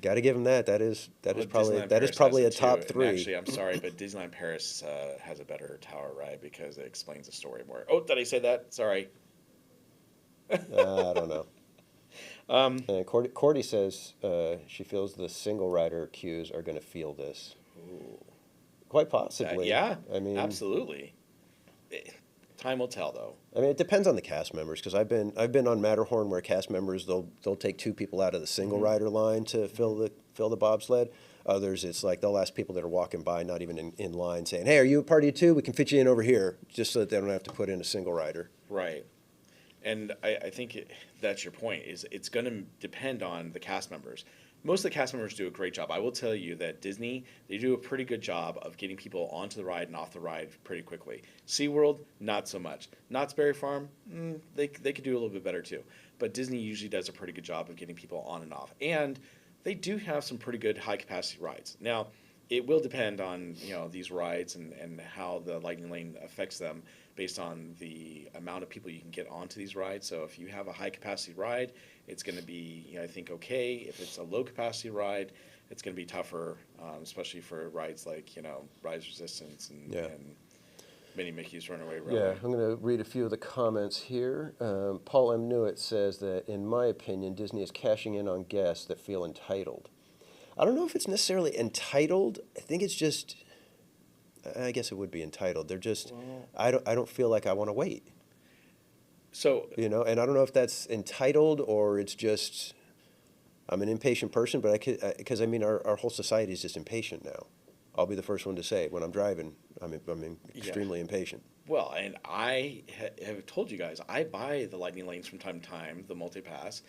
Got to give them that. That is Disneyland probably Paris a has it top too. three. And actually, I'm sorry, but Disneyland Paris has a better tower ride because it explains the story more. Oh, did I say that? Sorry. I don't know. And Cordy says she feels the single rider queues are going to feel this. Ooh. Quite possibly. Yeah, I mean, absolutely. Time will tell, though. I mean, it depends on the cast members, because I've been on Matterhorn where cast members they'll take two people out of the single rider line to fill the bobsled. Others, it's like they'll ask people that are walking by, not even in line, saying, "Hey, are you a party of two? We can fit you in over here," just so that they don't have to put in a single rider. Right. And I think that's your point, is it's going to depend on the cast members. Most of the cast members do a great job. I will tell you that Disney, they do a pretty good job of getting people onto the ride and off the ride pretty quickly. SeaWorld, not so much. Knott's Berry Farm, they could do a little bit better too. But Disney usually does a pretty good job of getting people on and off. And they do have some pretty good high-capacity rides. Now, it will depend on these rides and how the Lightning Lane affects them based on the amount of people you can get onto these rides. So if you have a high-capacity ride, it's going to be, I think, okay. If it's a low-capacity ride, it's going to be tougher, especially for rides like, Rise Resistance and Minnie Mickey's Runaway Railway. Yeah, I'm going to read a few of the comments here. Paul M. Newitt says that, in my opinion, Disney is cashing in on guests that feel entitled. I don't know if it's necessarily entitled. I think it's just, I guess it would be entitled. They're just, I don't feel like I want to wait. So, and I don't know if that's entitled or it's just, I'm an impatient person, but because our whole society is just impatient now. I'll be the first one to say, when I'm driving, I'm extremely impatient. Well, and I have told you guys, I buy the Lightning Lanes from time to time, the multi-pass,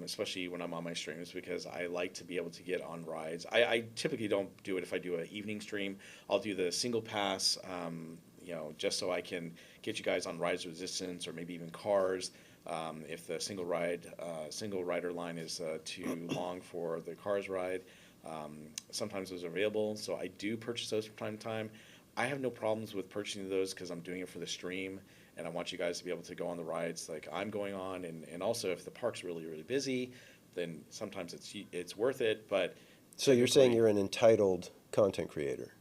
especially when I'm on my streams, because I like to be able to get on rides. I typically don't do it if I do an evening stream. I'll do the single pass, just so I can get you guys on Rise Resistance or maybe even Cars. If the single rider line is too long for the Cars ride, sometimes those are available. So I do purchase those from time to time. I have no problems with purchasing those because I'm doing it for the stream, and I want you guys to be able to go on the rides like I'm going on. And also, if the park's really, really busy, then sometimes it's worth it. But so you're saying you're an entitled content creator?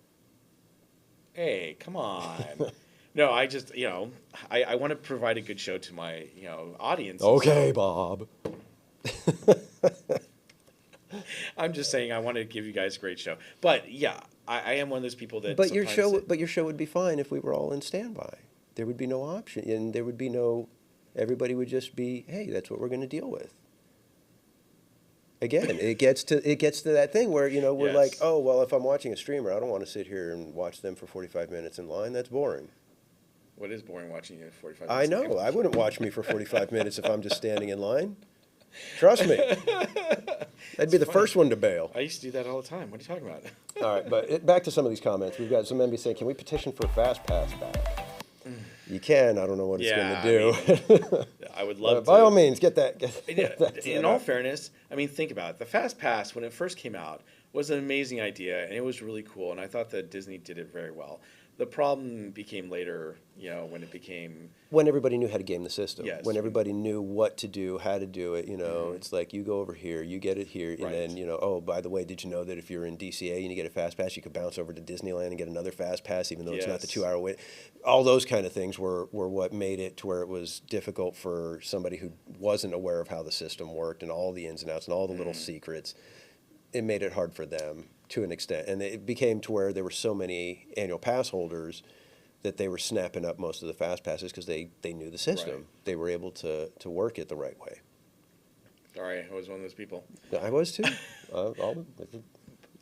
Hey, come on. No, I just, I want to provide a good show to my, audience. Okay, Bob. I'm just saying I want to give you guys a great show. But yeah, I am one of those people that. But your show would be fine if we were all in standby. There would be no option, and there would be no. Everybody would just be, hey, that's what we're going to deal with. Again, it gets to that thing where we're Yes. like, oh well, if I'm watching a streamer, I don't want to sit here and watch them for 45 minutes in line. That's boring. What is boring watching you 45 I minutes? know. I wouldn't watch me for 45 minutes if I'm just standing in line. Trust me. I'd be the first one to bail. I used to do that all the time. What are you talking about? All right, but back to some of these comments. We've got some MB saying, can we petition for Fast Pass back? You can. I don't know what it's going to do. I would love to. By all means, get that. In all fairness, think about it. The Fast Pass, when it first came out, was an amazing idea, and it was really cool, and I thought that Disney did it very well. The problem became later, when it became... When everybody knew how to game the system. Yes. When everybody knew what to do, how to do it, it's like you go over here, you get it here, and Right. then, oh, by the way, did you know that if you're in DCA and you get a Fast Pass, you could bounce over to Disneyland and get another Fast Pass, even though it's not the Yes. 2-hour wait. All those kind of things were what made it to where it was difficult for somebody who wasn't aware of how the system worked and all the ins and outs and all the little secrets. It made it hard for them to an extent. And it became to where there were so many annual pass holders that they were snapping up most of the Fast Passes because they knew the system. Right. They were able to work it the right way. Sorry, I was one of those people. I was too.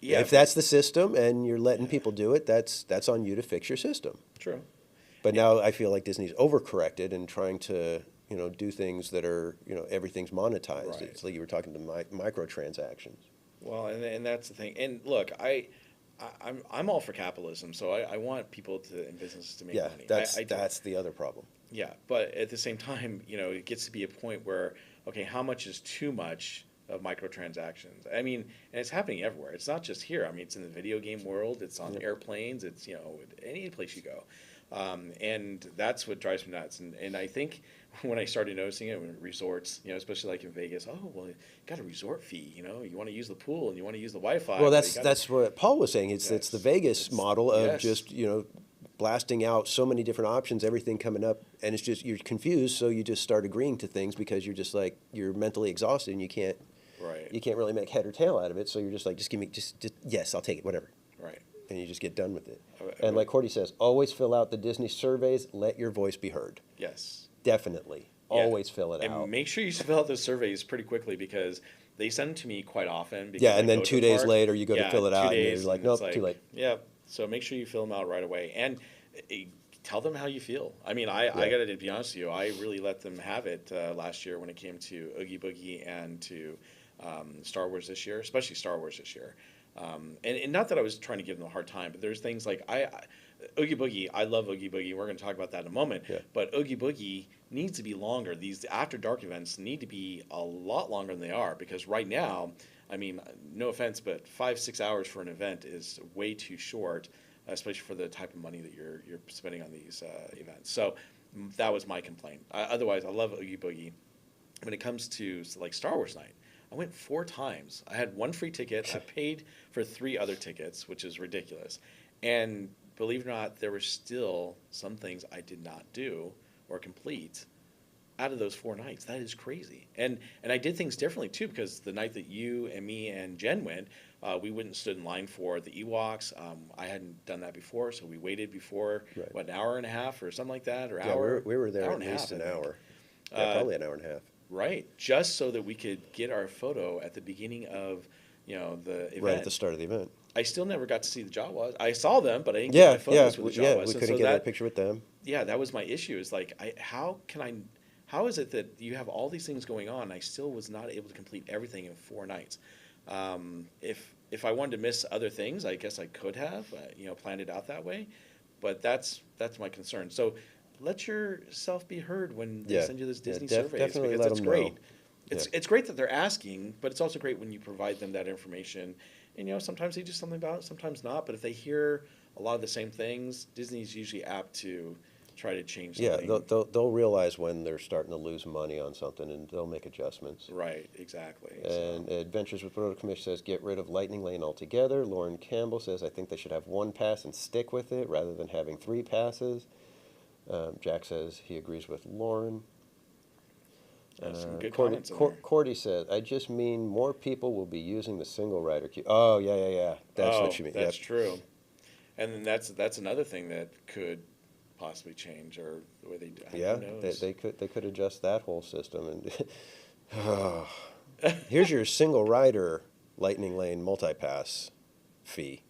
Yeah, if that's the system and you're letting people do it, that's on you to fix your system. True. But now I feel like Disney's overcorrected and trying to do things that are everything's monetized. Right. It's like you were talking to microtransactions. Well, and that's the thing. And look, I I'm all for capitalism, so I want people to in businesses to make Yeah, money. that's I do. that's the other problem. Yeah, but at the same time, it gets to be a point where, okay, how much is too much of microtransactions? I mean, and it's happening everywhere. It's not just here. I mean, it's in the video game world. It's on Yep. airplanes. It's, any place you go. And that's what drives me nuts. And I think when I started noticing it, when resorts, especially like in Vegas, oh, well, you got a resort fee, you want to use the pool and you want to use the Wi-Fi. Well, but that's you gotta- that's what Paul was saying. It's the Yes, Vegas it's- model of yes. just blasting out so many different options, everything coming up, and it's just you're confused, so you just start agreeing to things because you're just like you're mentally exhausted and you can't Right, really make head or tail out of it. So you're just like, just give me just yes, I'll take it, whatever, right. and you just get done with it. I And like Cordy says, always fill out the Disney surveys. Let your voice be heard. Yes. Definitely, Yeah. always fill it And out. make sure you fill out those surveys pretty quickly because they send them to me quite often. Because Yeah, I and then go to 2 the days park. later, you go to Yeah, fill it 2 out, and days, you're like, and it's nope, too late. Yeah, so make sure you fill them out right away and tell them how you feel. I mean, I Yeah. got to be honest with you. I really let them have it last year when it came to Oogie Boogie and to Star Wars this year, especially Star Wars this year. And not that I was trying to give them a hard time, but there's things like Oogie Boogie. I love Oogie Boogie. We're going to talk about that in a moment. Yeah. But Oogie Boogie needs to be longer. These after dark events need to be a lot longer than they are because right now, I mean, no offense, but 5-6 hours for an event is way too short, especially for the type of money that you're spending on these events. So that was my complaint. Otherwise, I love Oogie Boogie. When it comes to like Star Wars night, I went 4 times. I had 1 free ticket. I paid for 3 other tickets, which is ridiculous. And believe it or not, there were still some things I did not do or complete out of those 4 nights. That is crazy. And I did things differently too, because the night that you and me and Jen went, we went and stood in line for the Ewoks. I hadn't done that before, so we waited before Right. what, an hour and a half or something like that, or Yeah, hour. we were there hour at and a least half, an I think. hour. Yeah, probably an hour and a half. Right, just so that we could get our photo at the beginning of, the event. Right at the start of the event. I still never got to see the Jawas. I saw them, but I didn't get Yeah, my photos with the Jawas. yeah, we And couldn't so get a that, picture with them. yeah, that was my issue. Is like, how is it that you have all these things going on? I still was not able to complete everything in 4 nights. If I wanted to miss other things, I guess I could have, planned it out that way. But that's my concern. So let yourself be heard when they Yeah, send you those yeah, Disney surveys definitely because let it's them great. know. It's great that they're asking, but it's also great when you provide them that information. And sometimes they do something about it, sometimes not. But if they hear a lot of the same things, Disney's usually apt to try to change Yeah, something. they'll realize when they're starting to lose money on something, and they'll make adjustments. Right, exactly. And Adventures with Proto Commission says, get rid of Lightning Lane altogether. Lauren Campbell says, I think they should have 1 pass and stick with it rather than having 3 passes. Jack says he agrees with Lauren. Some good comments in there. Cordy says, I just mean more people will be using the single rider queue. Oh, yeah. That's what you mean. That's Yep. true. And then that's another thing that could possibly change, or the way they do. Yeah, Who knows? they could adjust that whole system. And here's your single rider Lightning Lane multi-pass fee.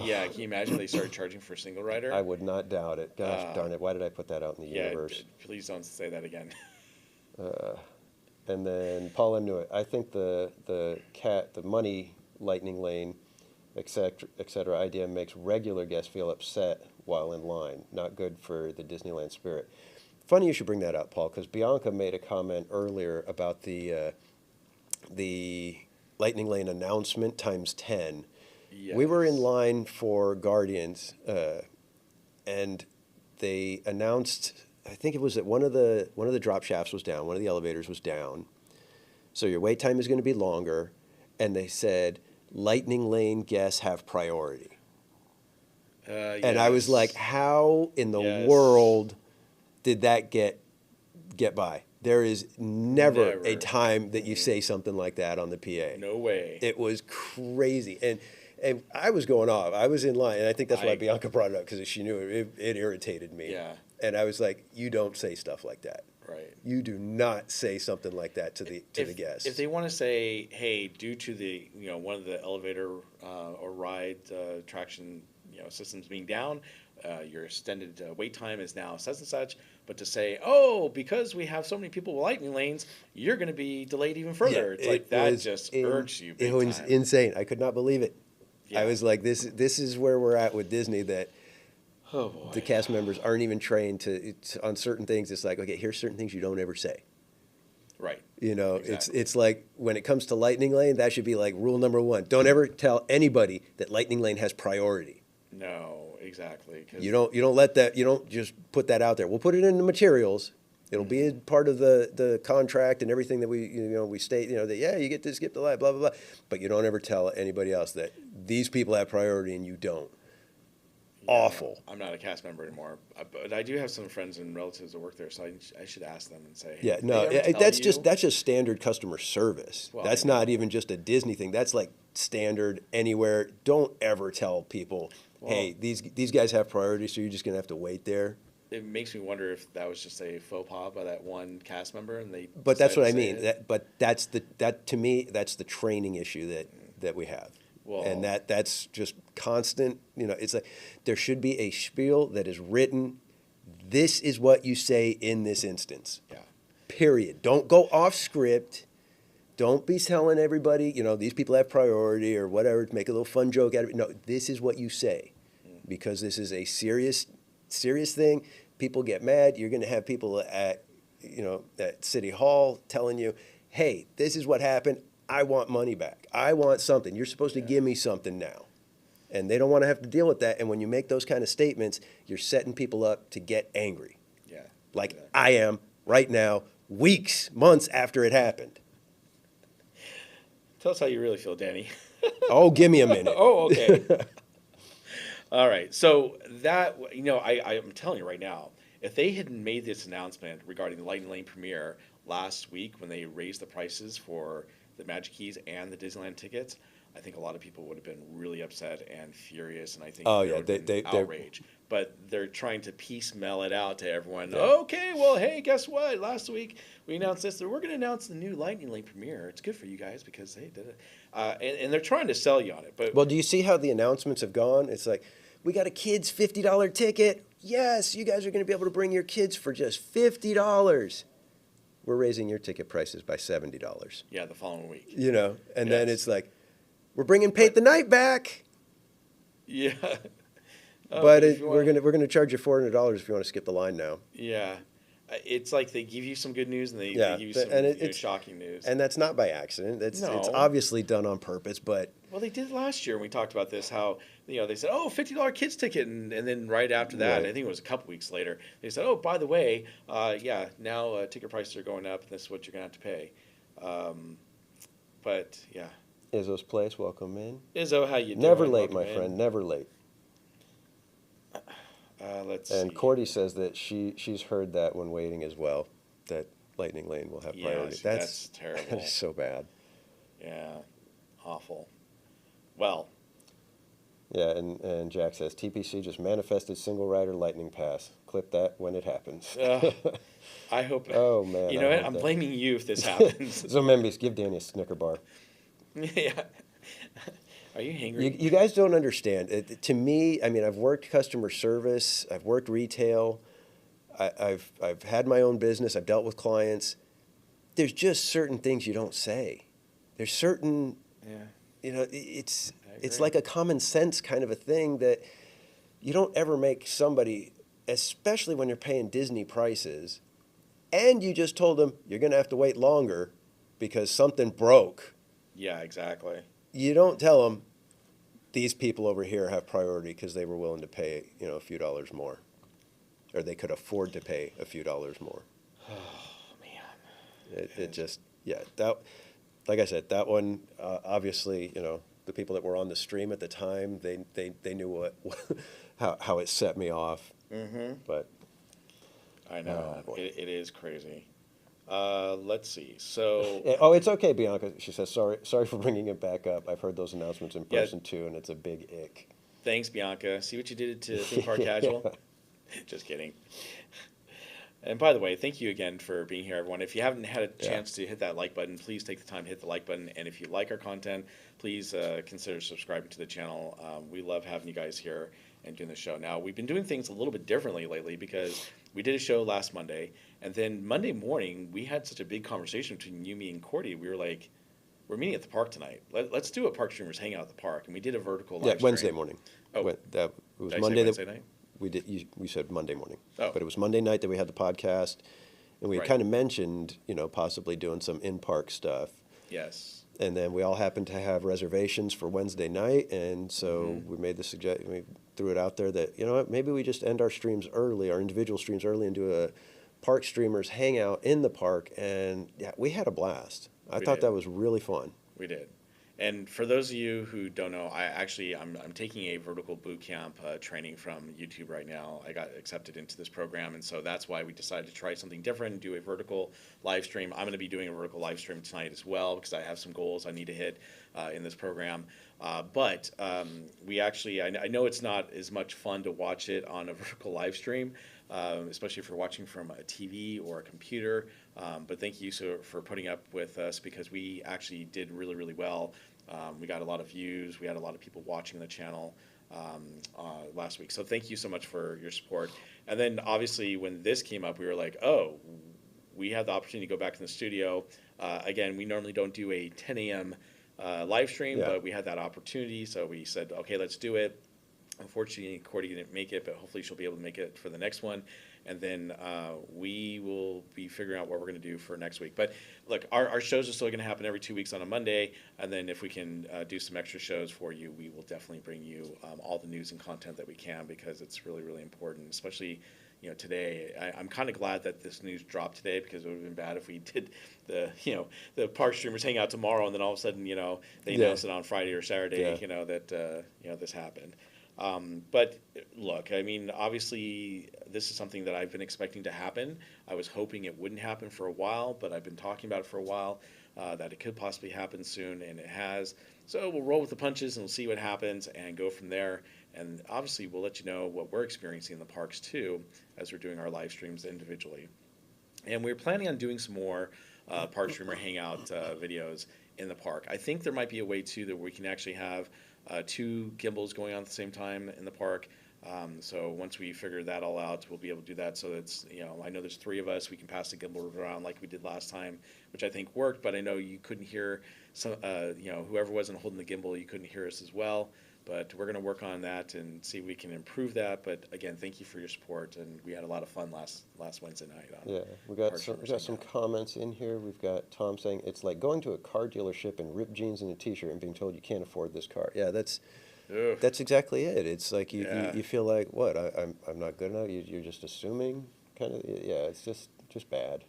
Yeah, can you imagine they started charging for single rider? I would not doubt it. Gosh darn it, why did I put that out in the yeah, universe? please don't say that again. And then Paul M. knew it. I think the money Lightning Lane, et cetera, idea makes regular guests feel upset while in line. Not good for the Disneyland spirit. Funny you should bring that up, Paul, because Bianca made a comment earlier about the Lightning Lane announcement times 10. We were in Yes. line for Guardians, and they announced. I think it was that one of the drop shafts was down, one of the elevators was down, so your wait time is going to be longer, and they said Lightning Lane guests have priority. And I was Yes. like, how in the Yes. world did that get by? There is never a Never. time that you say something like that on the PA. No way. It was crazy. And I was going off. I was in line, and I think that's why I- Bianca brought it up, because she knew it irritated me. Yeah. And I was like, you don't say stuff like that. Right. You do not say something like that to the guests. If they want to say, hey, due to the one of the elevator or ride traction systems being down, your extended wait time is now such and such. But to say, oh, because we have so many people with lightning lanes, you're going to be delayed even further. It's like that just irks you. It Big was time. insane. I could not believe it. Yeah. I was like, this is where we're at with Disney, that Oh boy. the cast members aren't even trained to on certain things. It's like, okay, here's certain things you don't ever say. Right. You know, Exactly. it's like when it comes to Lightning Lane, that should be like rule number one. Don't ever tell anybody that Lightning Lane has priority. No, exactly. 'Cause You don't let that, you don't just put that out there. We'll put it in the materials. It'll be a part of the contract and everything that we state, that, yeah, you get to skip the line, blah, blah, blah. But you don't ever tell anybody else that these people have priority and you don't. yeah, Awful. I'm not a cast member anymore, but I do have some friends and relatives that work there, so I should ask them and say, hey, Yeah, did no, they ever tell that's you? just standard customer service. Well, That's I not know. even just a Disney thing. That's like standard anywhere. Don't ever tell people, hey, Well- these guys have priority, so you're just gonna have to wait there. It makes me wonder if that was just a faux pas by that one cast member, and they. But that's what I decided to mean. say it. But that to me, that's the training issue that we have. Well- And that's just constant. It's like there should be a spiel that is written. This is what you say in this instance. Yeah. Period. Don't go off script. Don't be telling everybody, these people have priority or whatever, to make a little fun joke out of it. No, this is what you say, because this is a serious thing. People get mad. You're going to have people at City Hall telling you, hey, this is what happened. I want money back. I want something. You're supposed to give me something now. And they don't want to have to deal with that. And when you make those kind of statements, you're setting people up to get angry, Yeah. like Yeah. I am right now, weeks, months after it happened. Tell us how you really feel, Danny. Oh, give me a minute. Oh, okay. All right. So that, I'm telling you right now, if they had made this announcement regarding the Lightning Lane premiere last week when they raised the prices for the Magic Keys and the Disneyland tickets, I think a lot of people would have been really upset and furious, and I think Oh, there yeah, would have been they're- outrage. But they're trying to piecemeal it out to everyone. Yeah. Okay, well, hey, guess what? Last week we announced this. We're going to announce the new Lightning Lane premiere. It's good for you guys because they did it, and they're trying to sell you on it. But Well, do you see how the announcements have gone? It's like, we got a kid's $50 ticket. Yes, you guys are going to be able to bring your kids for just $50. We're raising your ticket prices by $70. yeah, the following week. And then Yes. it's like, we're bringing Paint the Night back, Yeah. Oh, but if you we're wanna- gonna charge you $400 if you want to skip the line now. Yeah. It's like they give you some good news and they Yeah, give you but- some and it's- shocking news. And that's not by accident. It's No. obviously done on purpose, but Well, they did last year when we talked about this, how, they said, oh, $50 kids ticket. And then right after that, Right. I think it was a couple weeks later, they said, oh, by the way, now ticket prices are going up and this is what you're going to have to pay. But, yeah. Izzo's Place, welcome in. Izzo, how you doing? Never late, my Welcome in. friend, never late. Let's And see. Cordy says that she's heard that when waiting as well, that Lightning Lane will have Yeah, priority. see, that's terrible. That is so bad. Yeah. Awful. Well, Yeah, and Jack says TPC just manifested single rider lightning pass. Clip that when it happens. I hope. Oh, man, You I know what? hope I'm that- blaming you if this happens. So Membies, give Danny a Snicker bar. Yeah. Are you hangry? You guys don't understand. To me, I mean, I've worked customer service, I've worked retail, I've had my own business, I've dealt with clients. There's just certain things you don't say. There's certain, Yeah. it's I agree. like a common sense kind of a thing that you don't ever make somebody, especially when you're paying Disney prices, and you just told them you're going to have to wait longer because something broke. Yeah, exactly. You don't tell them these people over here have priority because they were willing to pay, a few dollars more, or they could afford to pay a few dollars more. Oh man. It just, that, like I said, that one, obviously, the people that were on the stream at the time, they knew how it set me off. Mm-hmm. But I know. Oh, boy. It is crazy. Let's see. So it's okay, Bianca. She says sorry for bringing it back up. I've heard those announcements in Yeah. person too, and it's a big ick. thanks, Bianca. See what you did to Theme Park Casual? Just kidding. And by the way, thank you again for being here, everyone. If you haven't had a chance to hit that like button, please take the time to hit the like button. And if you like our content, please consider subscribing to the channel. We love having you guys here and doing the show. Now, we've been doing things a little bit differently lately because we did a show last Monday. And then Monday morning, we had such a big conversation between you, me, and Cordy. We were like, we're meeting at the park tonight. Let's do a Park Streamers Hangout at the park. And we did a vertical Yeah, live Wednesday stream. morning. Oh, It was did I say Monday Wednesday night? we said Monday morning. Oh. But it was Monday night that we had the podcast, and we had Right. kind of mentioned, possibly doing some in-park stuff. Yes. And then we all happened to have reservations for Wednesday night, and so Mm-hmm. we made the suggestion. We threw it out there that what, maybe we just end our streams early, our individual streams early, and do a Park Streamers Hangout in the park. And yeah, we had a blast. I We thought did. that was really fun. We did. And for those of you who don't know, I'm taking a vertical boot camp training from YouTube right now. I got accepted into this program, and so that's why we decided to try something different and do a vertical live stream. I'm going to be doing a vertical live stream tonight as well because I have some goals I need to hit in this program. But we actually, I know it's not as much fun to watch it on a vertical live stream, especially if you're watching from a TV or a computer. But thank you for putting up with us because we actually did really, really well. We got a lot of views. We had a lot of people watching the channel last week. So thank you so much for your support. And then obviously when this came up, we were like, oh, we have the opportunity to go back in the studio. Again, we normally don't do a 10 a.m. Live stream, Yeah. but we had that opportunity. So we said, okay, let's do it. Unfortunately, Cordy didn't make it, but hopefully she'll be able to make it for the next one. And then we will be figuring out what we're going to do for next week. But look, our shows are still going to happen every 2 weeks on a Monday. And then if we can do some extra shows for you, we will definitely bring you all the news and content that we can because it's really, really important, especially today. I'm kind of glad that this news dropped today because it would have been bad if we did the Park Streamers Hangout tomorrow and then all of a sudden, they announced it on Friday or Saturday, Yeah. that this happened. But look, I mean, obviously, this is something that I've been expecting to happen. I was hoping it wouldn't happen for a while, but I've been talking about it for a while, that it could possibly happen soon, and it has. So we'll roll with the punches and we'll see what happens and go from there. And obviously, we'll let you know what we're experiencing in the parks too, as we're doing our live streams individually. And we're planning on doing some more Park Streamer Hangout videos in the park. I think there might be a way too that we can actually have two gimbals going on at the same time in the park. So once we figure that all out, we'll be able to do that. So it's, I know there's three of us. We can pass the gimbal around like we did last time, which I think worked. But I know you couldn't hear some, whoever wasn't holding the gimbal, you couldn't hear us as well. But we're going to work on that and see if we can improve that. But again, thank you for your support, and we had a lot of fun last Wednesday night. Yeah, we got Park some Streamers Hangout. comments in here. We've got Tom saying it's like going to a car dealership in ripped jeans and a t-shirt and being told you can't afford this car. Yeah, that's Ugh. exactly it. It's like Yeah. you feel like what I'm not good enough. You're just assuming kind of. Yeah, it's just bad.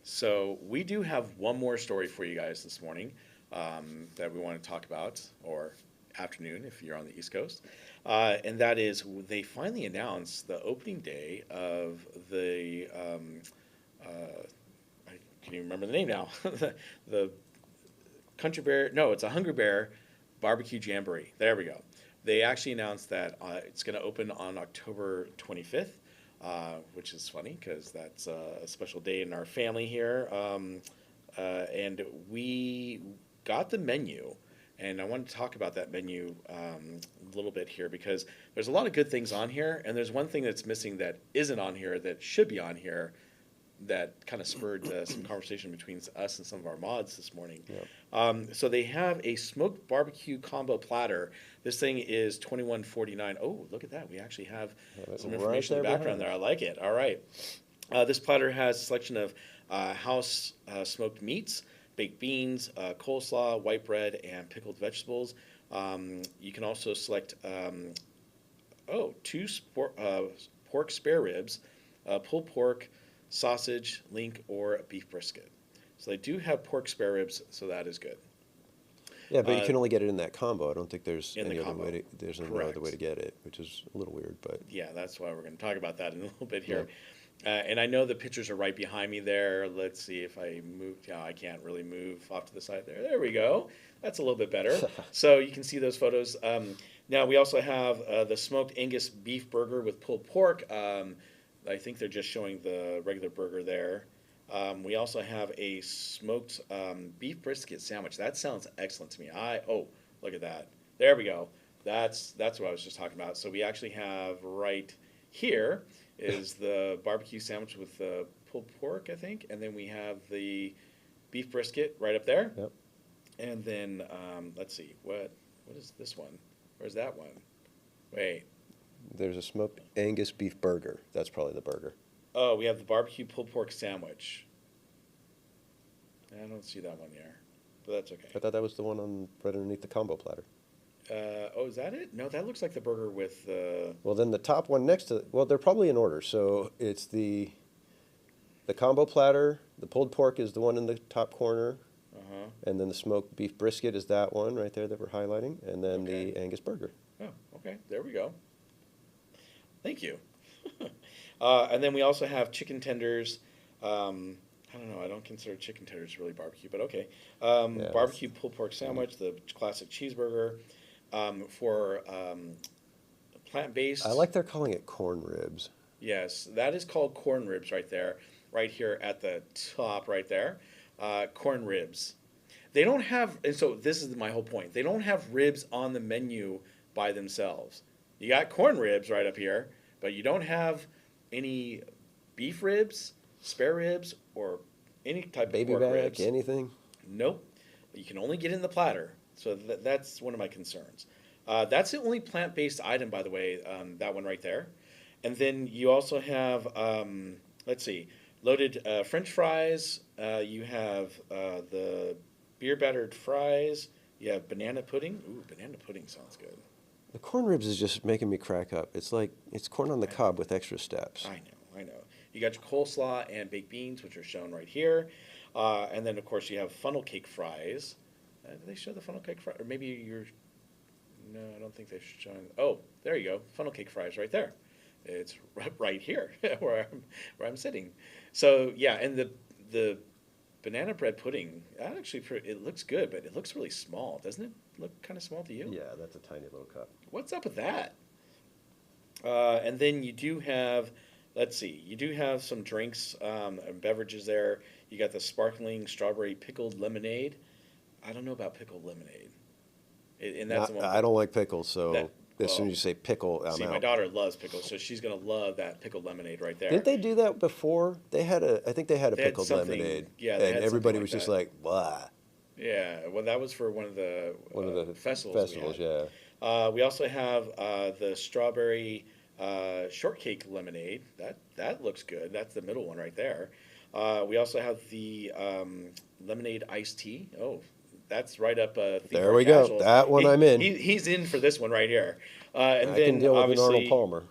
So we do have one more story for you guys this morning that we want to talk about, or afternoon if you're on the East Coast, and that is they finally announced the opening day of the I can't even remember the name now the Country Bear, no, it's a Hungry Bear Barbecue Jamboree. There we go. They actually announced that it's going to open on October 25th. Which is funny because that's a special day in our family here. And we got the menu, and I want to talk about that menu a little bit here because there's a lot of good things on here, and there's one thing that's missing that isn't on here that should be on here that kind of spurred some conversation between us and some of our mods this morning. Yep. So they have a smoked barbecue combo platter. This thing is $21.49. Oh, look at that. We actually have some Right information in the there background behind. there. I like it. All right. This platter has a selection of house smoked meats, baked beans, coleslaw, white bread, and pickled vegetables. You can also select two pork spare ribs, pulled pork, sausage, link, or beef brisket. So they do have pork spare ribs, so that is good. Yeah, but you can only get it in that combo. I don't think there's In the any other combo. way to, there's no Correct. other way to get it, which is a little weird, but Yeah, that's why we're going to talk about that in a little bit here. And I know the pictures are right behind me there. Let's see if I move. Yeah, I can't really move off to the side there. There we go. That's a little bit better. So you can see those photos. Now we also have the smoked Angus beef burger with pulled pork. I think they're just showing the regular burger there. We also have a smoked beef brisket sandwich. That sounds excellent to me. Look at that. There we go. That's what I was just talking about. So we actually have right here is the barbecue sandwich with the pulled pork, I think, and then we have the beef brisket right up there. Yep. And then let's see, what is this one? Where's that one? Wait. There's a smoked Angus beef burger. That's probably the burger. Oh, we have the barbecue pulled pork sandwich. I don't see that one there, but that's okay. I thought that was the one on right underneath the combo platter. Oh, is that it? No, that looks like the burger with the. Well, then the top one next to, well, they're probably in order. So it's the combo platter. The pulled pork is the one in the top corner, Uh-huh. and then the smoked beef brisket is that one right there that we're highlighting, and then Okay. the Angus burger. Oh, okay. There we go. Thank you. And then we also have chicken tenders. I don't know. I don't consider chicken tenders really barbecue, but okay. Yeah, Barbecue pulled pork sandwich, the classic cheeseburger. For plant-based. I like they're calling it corn ribs. Yes, that is called corn ribs right there, right here at the top right there. Corn ribs. They don't have, and so this is my whole point. They don't have ribs on the menu by themselves. You got corn ribs right up here, but you don't have any beef ribs, spare ribs, or any type Baby of pork back, ribs. anything? Nope. You can only get in the platter. So that's one of my concerns. That's the only plant-based item, by the way, that one right there. And then you also have, let's see, loaded French fries. You have the beer-battered fries. You have banana pudding. Ooh, banana pudding sounds good. The corn ribs is just making me crack up. It's like it's corn on the cob with extra steps. I know. You got your coleslaw and baked beans, which are shown right here. And then, of course, you have funnel cake fries. Did they show the funnel cake fries? Or maybe you're... No, I don't think they've shown... Oh, there you go. Funnel cake fries right there. It's right here where I'm sitting. So, yeah, and the banana bread pudding, that actually, it looks good, but it looks really small. Doesn't it look kind of small to you? Yeah, that's a tiny little cup. What's up with that? And then you do have, let's see, you do have some drinks and beverages there. You got the sparkling strawberry pickled lemonade. I don't know about pickled lemonade. And that's the one. I don't like pickles, so That- as soon well, as you say pickle, I'm See, out. my daughter loves pickles, so she's gonna love that pickled lemonade right there. Didn't they do that before? I think they had a They had pickled something- lemonade. yeah, they and had everybody something was like just that. like, blah. Yeah, well, that was for one of the festivals. we had. yeah. We also have the strawberry shortcake lemonade. That looks good. That's the middle one right there. We also have the lemonade iced tea. Oh, that's right up. Theme There Park we go. Casuals. That one I'm in. He's in for this one right here. And I then can deal with an obviously, Arnold Palmer.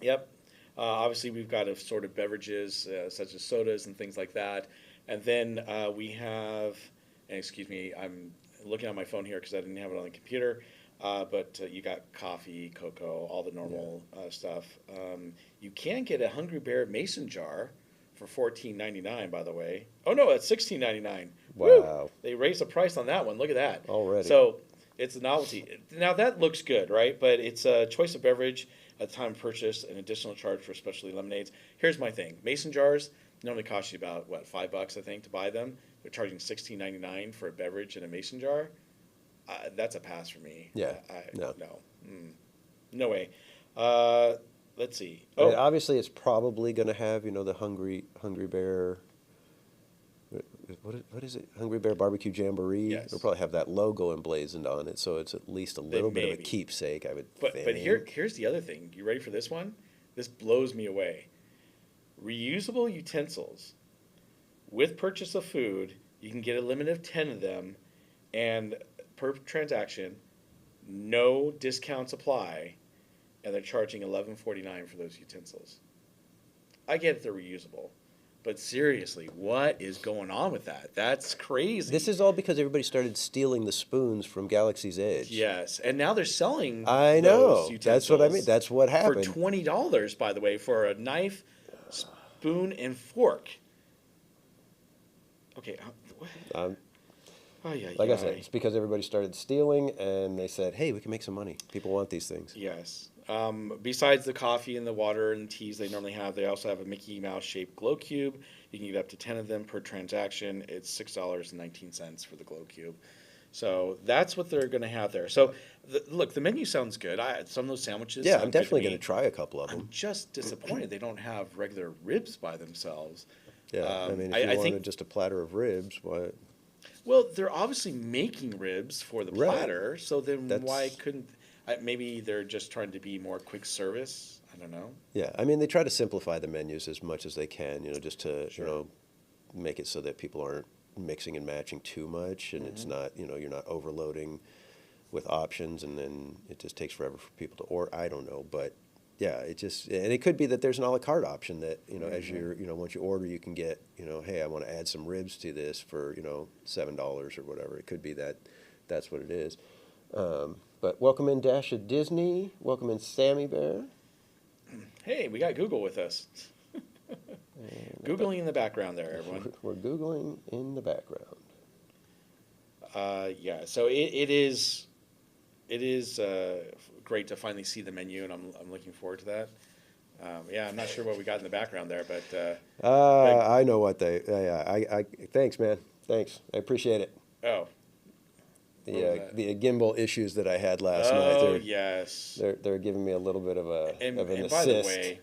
Yep. Obviously, we've got assorted beverages such as sodas and things like that. And then we have, and excuse me, I'm looking on my phone here because I didn't have it on the computer. But you got coffee, cocoa, all the normal stuff. You can get a Hungry Bear mason jar for $14.99, by the way. Oh no, it's $16.99. Wow. They raised the price on that one. Look at that. Already. So it's a novelty. Now that looks good, right? But it's a choice of beverage at the time of purchase, an additional charge for specialty lemonades. Here's my thing: mason jars normally cost you about what, $5, I think, to buy them. They're charging $16.99 for a beverage in a mason jar. That's a pass for me. Yeah, no. No way. Let's see. I mean, Oh, obviously, it's probably going to have, the Hungry Bear. What is it? Hungry Bear Barbecue Jamboree. Yes. It'll probably have that logo emblazoned on it, so it's at least a little bit of a maybe. keepsake, I would but think. here's the other thing. You ready for this one? This blows me away. Reusable utensils. With purchase of food, you can get a limit of 10 of them, and per transaction, no discounts apply, and they're charging $11.49 for those utensils. I get it, they're reusable, but seriously, what is going on with that? That's crazy. This is all because everybody started stealing the spoons from Galaxy's Edge. Yes, and now they're selling. I know. those That's what I mean. utensils That's what for happened. $20, by the way, for a knife, spoon, and fork. Okay. Um, Ay, ay, Like I ay. said, it's because everybody started stealing, and they said, "Hey, we can make some money. People want these things." Yes. Besides the coffee and the water and teas they normally have, they also have a Mickey Mouse shaped glow cube. You can get up to 10 of them per transaction. It's $6.19 for the glow cube. So that's what they're going to have there. So look, the menu sounds good. Some of those sandwiches. Yeah, sound I'm good definitely me. going to try a couple of I'm them. just disappointed they don't have regular ribs by themselves. Yeah, I mean, if I you wanted think- just a platter of ribs, what? Well, they're obviously making ribs for the Right. platter, so then why That's couldn't? Maybe they're just trying to be more quick service. I don't know. Yeah. I mean, they try to simplify the menus as much as they can, just to Sure. make it so that people aren't mixing and matching too much, and it's Mhm. not you're not overloading with options, and then it just takes forever for people to order. I don't know, but yeah, and it could be that there's an a la carte option that as Mhm. you're once you order, you can get hey, I want to add some ribs to this for $7 or whatever. It could be that that's what it is. But welcome in Dash of Disney. Welcome in Sammy Bear. Hey, we got Google with us. And Googling in the background there, everyone. we're Googling in the background. Yeah, so it is great to finally see the menu, and I'm looking forward to that. Yeah, I'm not sure what we got in the background there, but I know what they. Yeah, I thanks, man. Thanks, I appreciate it. oh, what was that? The gimbal issues that I had last night. Oh yes, They're giving me a little bit of an and by the assist. way,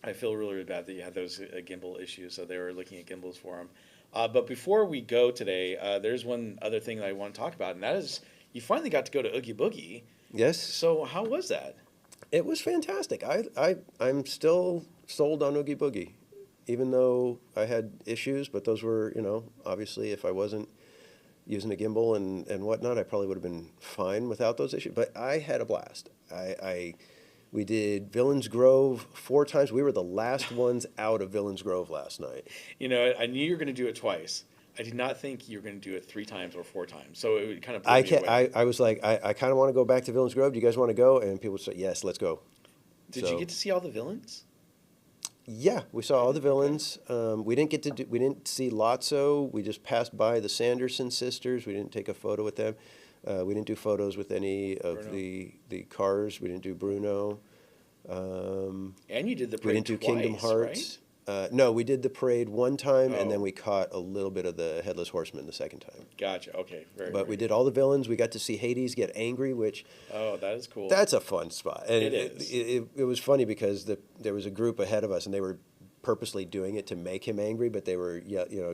I feel really, really bad that you had those gimbal issues. So they were looking at gimbals for them. But before we go today, there's one other thing that I want to talk about, and that is you finally got to go to Oogie Boogie. Yes, So how was that? it was fantastic. I'm still sold on Oogie Boogie, even though I had issues. But those were obviously if I wasn't using a gimbal and whatnot, I probably would have been fine without those issues. But I had a blast. We did Villains Grove 4 times. We were the last ones out of Villains Grove last night. I knew you were going to do it twice. I did not think you were going to do it 3 times or 4 times. So it kind of blew me away. I was like, I kind of want to go back to Villains Grove. Do you guys want to go? And people said, yes, let's go. Did you get to see all the villains? Yeah, we saw all the villains. We didn't see Lotso. We just passed by the Sanderson sisters. We didn't take a photo with them. We didn't do photos with any of Bruno. the cars. We didn't do Bruno. And you did the We parade didn't do twice, Kingdom Hearts. right? No, we did the parade one time, and Oh. then we caught a little bit of the Headless Horseman the second time. Gotcha. Okay. But we did all the villains. We got to see Hades get angry, which Oh, that is cool. that's a fun spot. And It is. It was funny because there was a group ahead of us, and they were purposely doing it to make him angry, but they were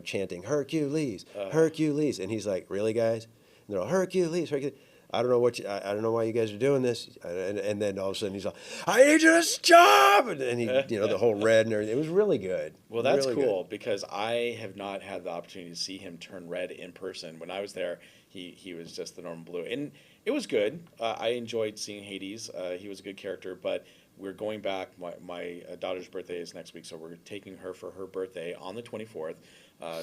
chanting Hercules, Hercules, and he's like, "Really, guys?" And they're all Hercules, Hercules. I don't know I don't know why you guys are doing this. And then all of a sudden he's like, "I need you to stop!" And he, the whole red and everything. It was really good. Well, that's Really cool good. because I have not had the opportunity to see him turn red in person. When I was there, he was just the normal blue, and it was good. I enjoyed seeing Hades. He was a good character, but we're going back. My daughter's birthday is next week, so we're taking her for her birthday on the 24th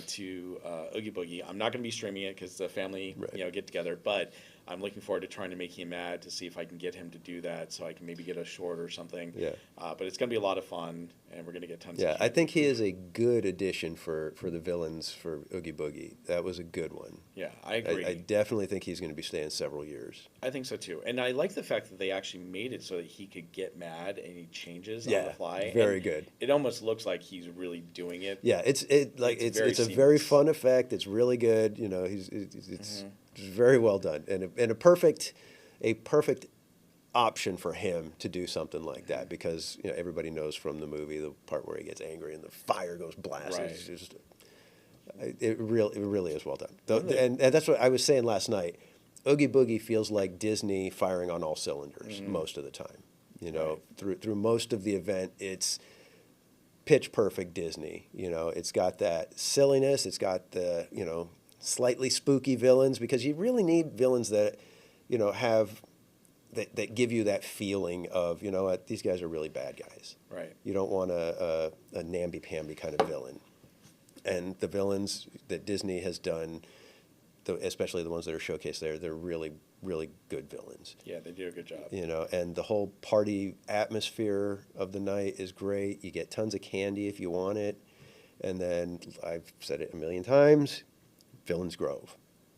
to Oogie Boogie. I'm not going to be streaming it because the family Right. get together, but I'm looking forward to trying to make him mad to see if I can get him to do that, so I can maybe get a short or something. Yeah. But it's going to be a lot of fun, and we're going to get tons. Yeah, of I think he is a good addition for the villains for Oogie Boogie. That was a good one. Yeah, I agree. I definitely think he's going to be staying several years. I think so too, and I like the fact that they actually made it so that he could get mad and he changes on Yeah, the fly. very and good. It almost looks like he's really doing it. Yeah, it's very a very seamless. fun effect. It's really good. It's very well done, and a perfect option for him to do something like that because everybody knows from the movie the part where he gets angry and the fire goes blasting. Right. It's just it really is well done. Really? And that's what I was saying last night. Oogie Boogie feels like Disney firing on all cylinders most of the time. Right. Through most of the event, it's pitch perfect Disney. It's got that silliness. It's got the slightly spooky villains because you really need villains that have that give you that feeling of what, these guys are really bad guys. Right. You don't want a namby-pamby kind of villain. And the villains that Disney has done, especially the ones that are showcased there, they're really, really good villains. Yeah, they do a good job. And the whole party atmosphere of the night is great. You get tons of candy if you want it. And then, I've said it a million times, Villains Grove.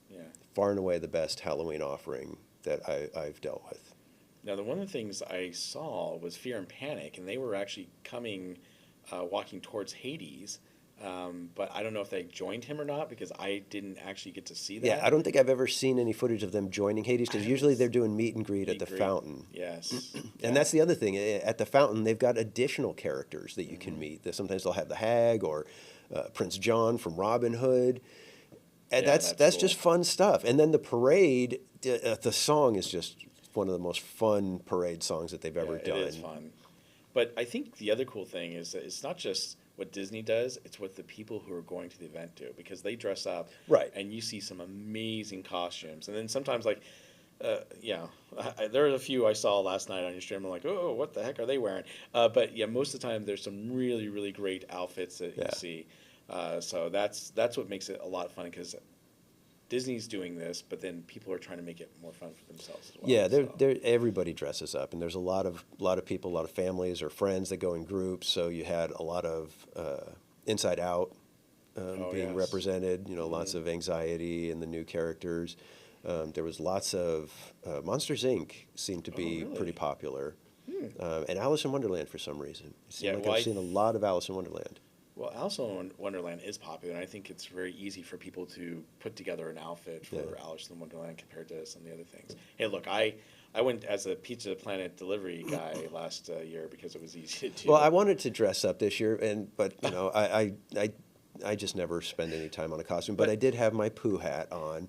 Yeah. Far and away the best Halloween offering that I've dealt with. Now, one of the things I saw was Fear and Panic, and they were actually walking towards Hades. But I don't know if they joined him or not because I didn't actually get to see that. Yeah, I don't think I've ever seen any footage of them joining Hades because usually they're doing meet and greet at the fountain. Yes. And that's the other thing. At the fountain, they've got additional characters that you can meet. Sometimes they'll have the Hag or Prince John from Robin Hood. And Yeah, that's cool. just fun stuff. And then the parade, the song is just one of the most fun parade songs that they've Yeah, ever it done. is fun. But I think the other cool thing is that it's not just what Disney does, it's what the people who are going to the event do because they dress up Right. and you see some amazing costumes. And then sometimes, like, yeah, there are a few I saw last night on your stream. I'm like, oh, what the heck are they wearing? But yeah, most of the time there's some really, really great outfits that you Yeah. see. So that's what makes it a lot of fun because Disney's doing this, but then people are trying to make it more fun for themselves as well. Yeah, So. everybody dresses up, and there's a lot of people, a lot of families or friends that go in groups. So you had a lot of Inside Out Oh, being yes. represented. Lots of anxiety and the new characters. There was lots of Monsters Inc. seemed to be really? pretty popular, and Alice in Wonderland for some reason. It seemed Yeah, like well, I've seen a lot of Alice in Wonderland. Well, Alice in Wonderland is popular, and I think it's very easy for people to put together an outfit for Yeah. Alice in Wonderland compared to some of the other things. Hey, look, I went as a Pizza Planet delivery guy last year because it was easy to do. Well, I wanted to dress up this year, but I just never spend any time on a costume. But I did have my Pooh hat on,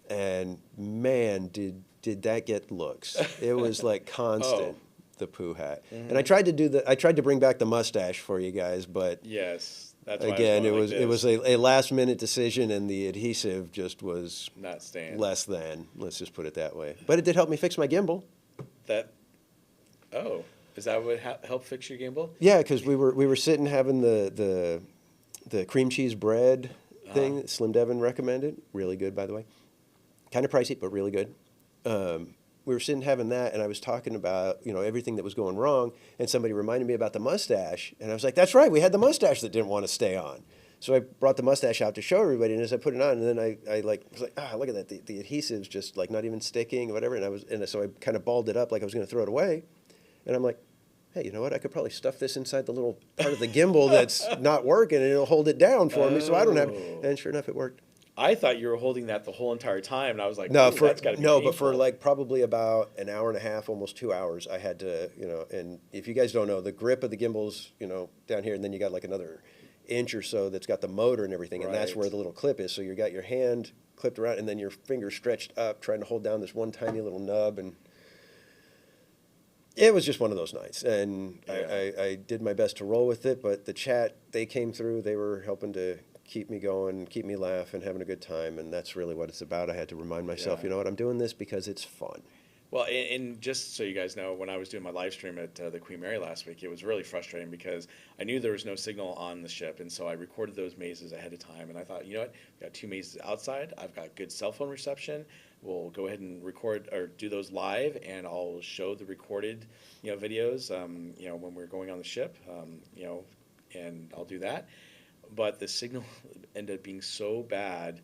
and man, did that get looks? It was like constant. Oh. The Pooh hat, Mm-hmm. and I tried to bring back the mustache for you guys, but Yes, that's why again, I it was, was a last minute decision, and the adhesive just was not staying. less than. Let's just put it that way. But it did help me fix my gimbal. That. Oh, is that what helped fix your gimbal? Yeah, because we were sitting having the cream cheese bread thing that Slim Devin recommended. Really good, by the way. Kind of pricey, but really good. We were sitting having that, and I was talking about everything that was going wrong, and somebody reminded me about the mustache, and I was like, "That's right, we had the mustache that didn't want to stay on." So I brought the mustache out to show everybody, and as I put it on, and then I was like, look at that, the adhesive's just like not even sticking, or whatever, so I kind of balled it up like I was going to throw it away, and I'm like, hey, you know what? I could probably stuff this inside the little part of the gimbal that's not working, and it'll hold it down for me, so I don't have. And sure enough, it worked. I thought you were holding that the whole entire time, and I was like, No, "Ooh, that's gotta be but for painful." like probably about an hour and a half, almost 2 hours, I had to, and if you guys don't know, the grip of the gimbal's, down here, and then you got like another inch or so that's got the motor and everything, and that's Right. where the little clip is. So you got your hand clipped around, and then your finger stretched up, trying to hold down this one tiny little nub, and it was just one of those nights. And Yeah. I did my best to roll with it, but the chat, they came through, they were helping to keep me going, keep me laughing, having a good time, and that's really what it's about. I had to remind myself, Yeah. you know what, I'm doing this because it's fun. Well, and just so you guys know, when I was doing my live stream at the Queen Mary last week, it was really frustrating because I knew there was no signal on the ship, and so I recorded those mazes ahead of time. And I thought, you know what, we got 2 mazes outside. I've got good cell phone reception. We'll go ahead and record or do those live, and I'll show the recorded, videos, when we're going on the ship, and I'll do that. But the signal ended up being so bad.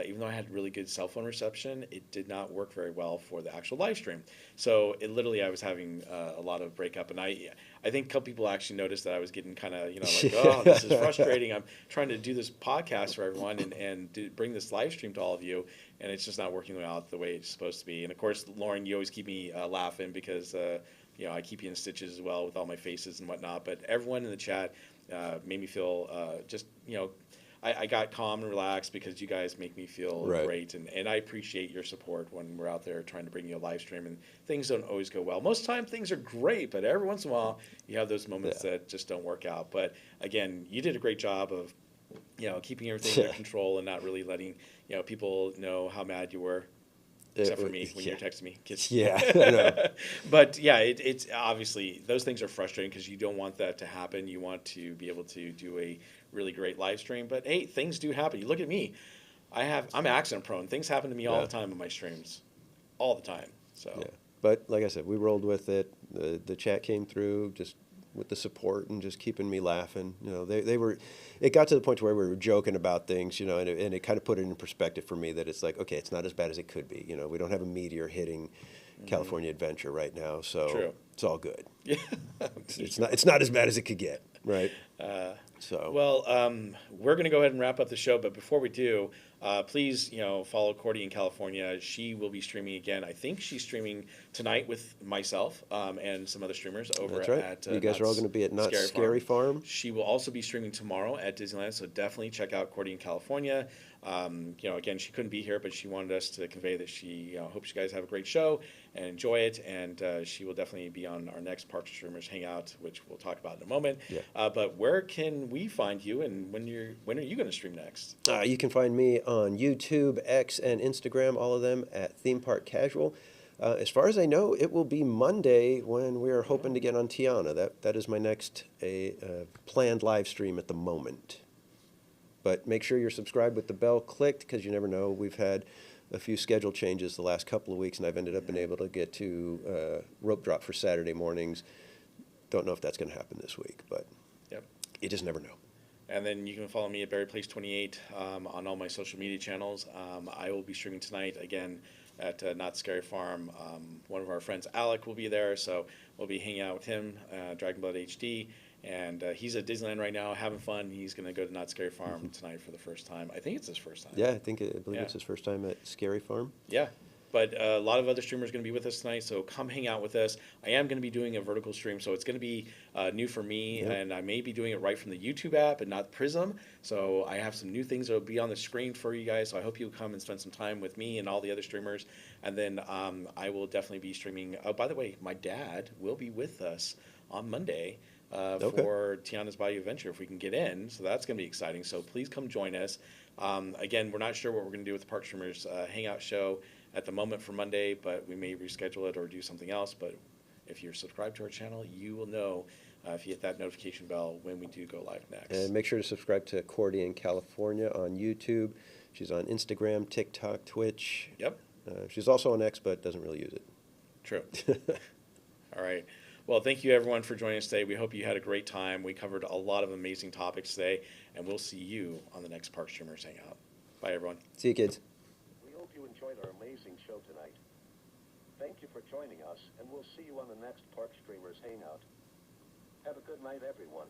Even though I had really good cell phone reception, it did not work very well for the actual live stream. So it literally, I was having a lot of breakup, and I think a couple people actually noticed that I was getting kind of, like, oh, this is frustrating. I'm trying to do this podcast for everyone and bring this live stream to all of you, and it's just not working out the way it's supposed to be. And of course, Lauren, you always keep me laughing because I keep you in stitches as well with all my faces and whatnot. But everyone in the chat made me feel I got calm and relaxed because you guys make me feel Right. great, and I appreciate your support when we're out there trying to bring you a live stream, and things don't always go well. Most of the time things are great, but every once in a while you have those moments that just don't work out. But again, you did a great job of keeping everything under control and not really letting people know how mad you were. Except for me when you're texting me. Yeah, I know. But yeah, it's obviously those things are frustrating because you don't want that to happen. You want to be able to do a really great live stream. But hey, things do happen. You look at me. I'm accident prone. Things happen to me all the time on my streams. All the time. So Yeah. But like I said, we rolled with it. The chat came through just with the support and just keeping me laughing. It got to the point where we were joking about things, and it kind of put it in perspective for me that it's like, okay, it's not as bad as it could be. We don't have a meteor hitting California Adventure right now, so True. it's all good. yeah. It's not as bad as it could get, right? Well, we're going to go ahead and wrap up the show, but before we do, Please, follow Cordy in California. She will be streaming again. I think she's streaming tonight with myself and some other streamers over That's right. at You guys are all going to be at Not Scary Farm. She will also be streaming tomorrow at Disneyland, so definitely check out Cordy in California. Again, she couldn't be here, but she wanted us to convey that she hopes you guys have a great show and enjoy it, and she will definitely be on our next Park Streamers Hangout, which we'll talk about in a moment. Yeah. But where can we find you, and when are you going to stream next? You can find me on YouTube, X, and Instagram, all of them at Theme Park Casual. As far as I know, it will be Monday when we are hoping to get on Tiana. That is my next planned live stream at the moment. But make sure you're subscribed with the bell clicked, because you never know. We've had a few schedule changes the last couple of weeks, and I've ended up being able to get to rope drop for Saturday mornings. Don't know if that's going to happen this week, but Yep. you just never know. And then you can follow me at BarryPlace28 on all my social media channels. I will be streaming tonight again at Not Scary Farm. One of our friends, Alec, will be there, so we'll be hanging out with him, Dragon Blood HD. And he's at Disneyland right now, having fun. He's going to go to Not Scary Farm tonight for the first time. I think it's his first time. Yeah, I believe Yeah. it's his first time at Scary Farm. Yeah. But a lot of other streamers are going to be with us tonight, so come hang out with us. I am going to be doing a vertical stream, so it's going to be new for me, Yep. and I may be doing it right from the YouTube app and not Prism. So I have some new things that will be on the screen for you guys, so I hope you'll come and spend some time with me and all the other streamers. And then I will definitely be streaming. Oh, by the way, my dad will be with us on Monday for Tiana's Bayou Adventure if we can get in, so that's going to be exciting. So please come join us. Again, we're not sure what we're going to do with the Park Streamers Hangout show at the moment for Monday, but we may reschedule it or do something else. But if you're subscribed to our channel, you will know if you hit that notification bell when we do go live next. And make sure to subscribe to Cordy in California on YouTube. She's on Instagram, TikTok, Twitch. Yep. She's also on X, but doesn't really use it. True. All right. Well, thank you everyone for joining us today. We hope you had a great time. We covered a lot of amazing topics today, and we'll see you on the next Park Streamers Hangout. Bye, everyone. See you, kids. We hope you enjoyed our amazing show tonight. Thank you for joining us, and we'll see you on the next Park Streamers Hangout. Have a good night, everyone.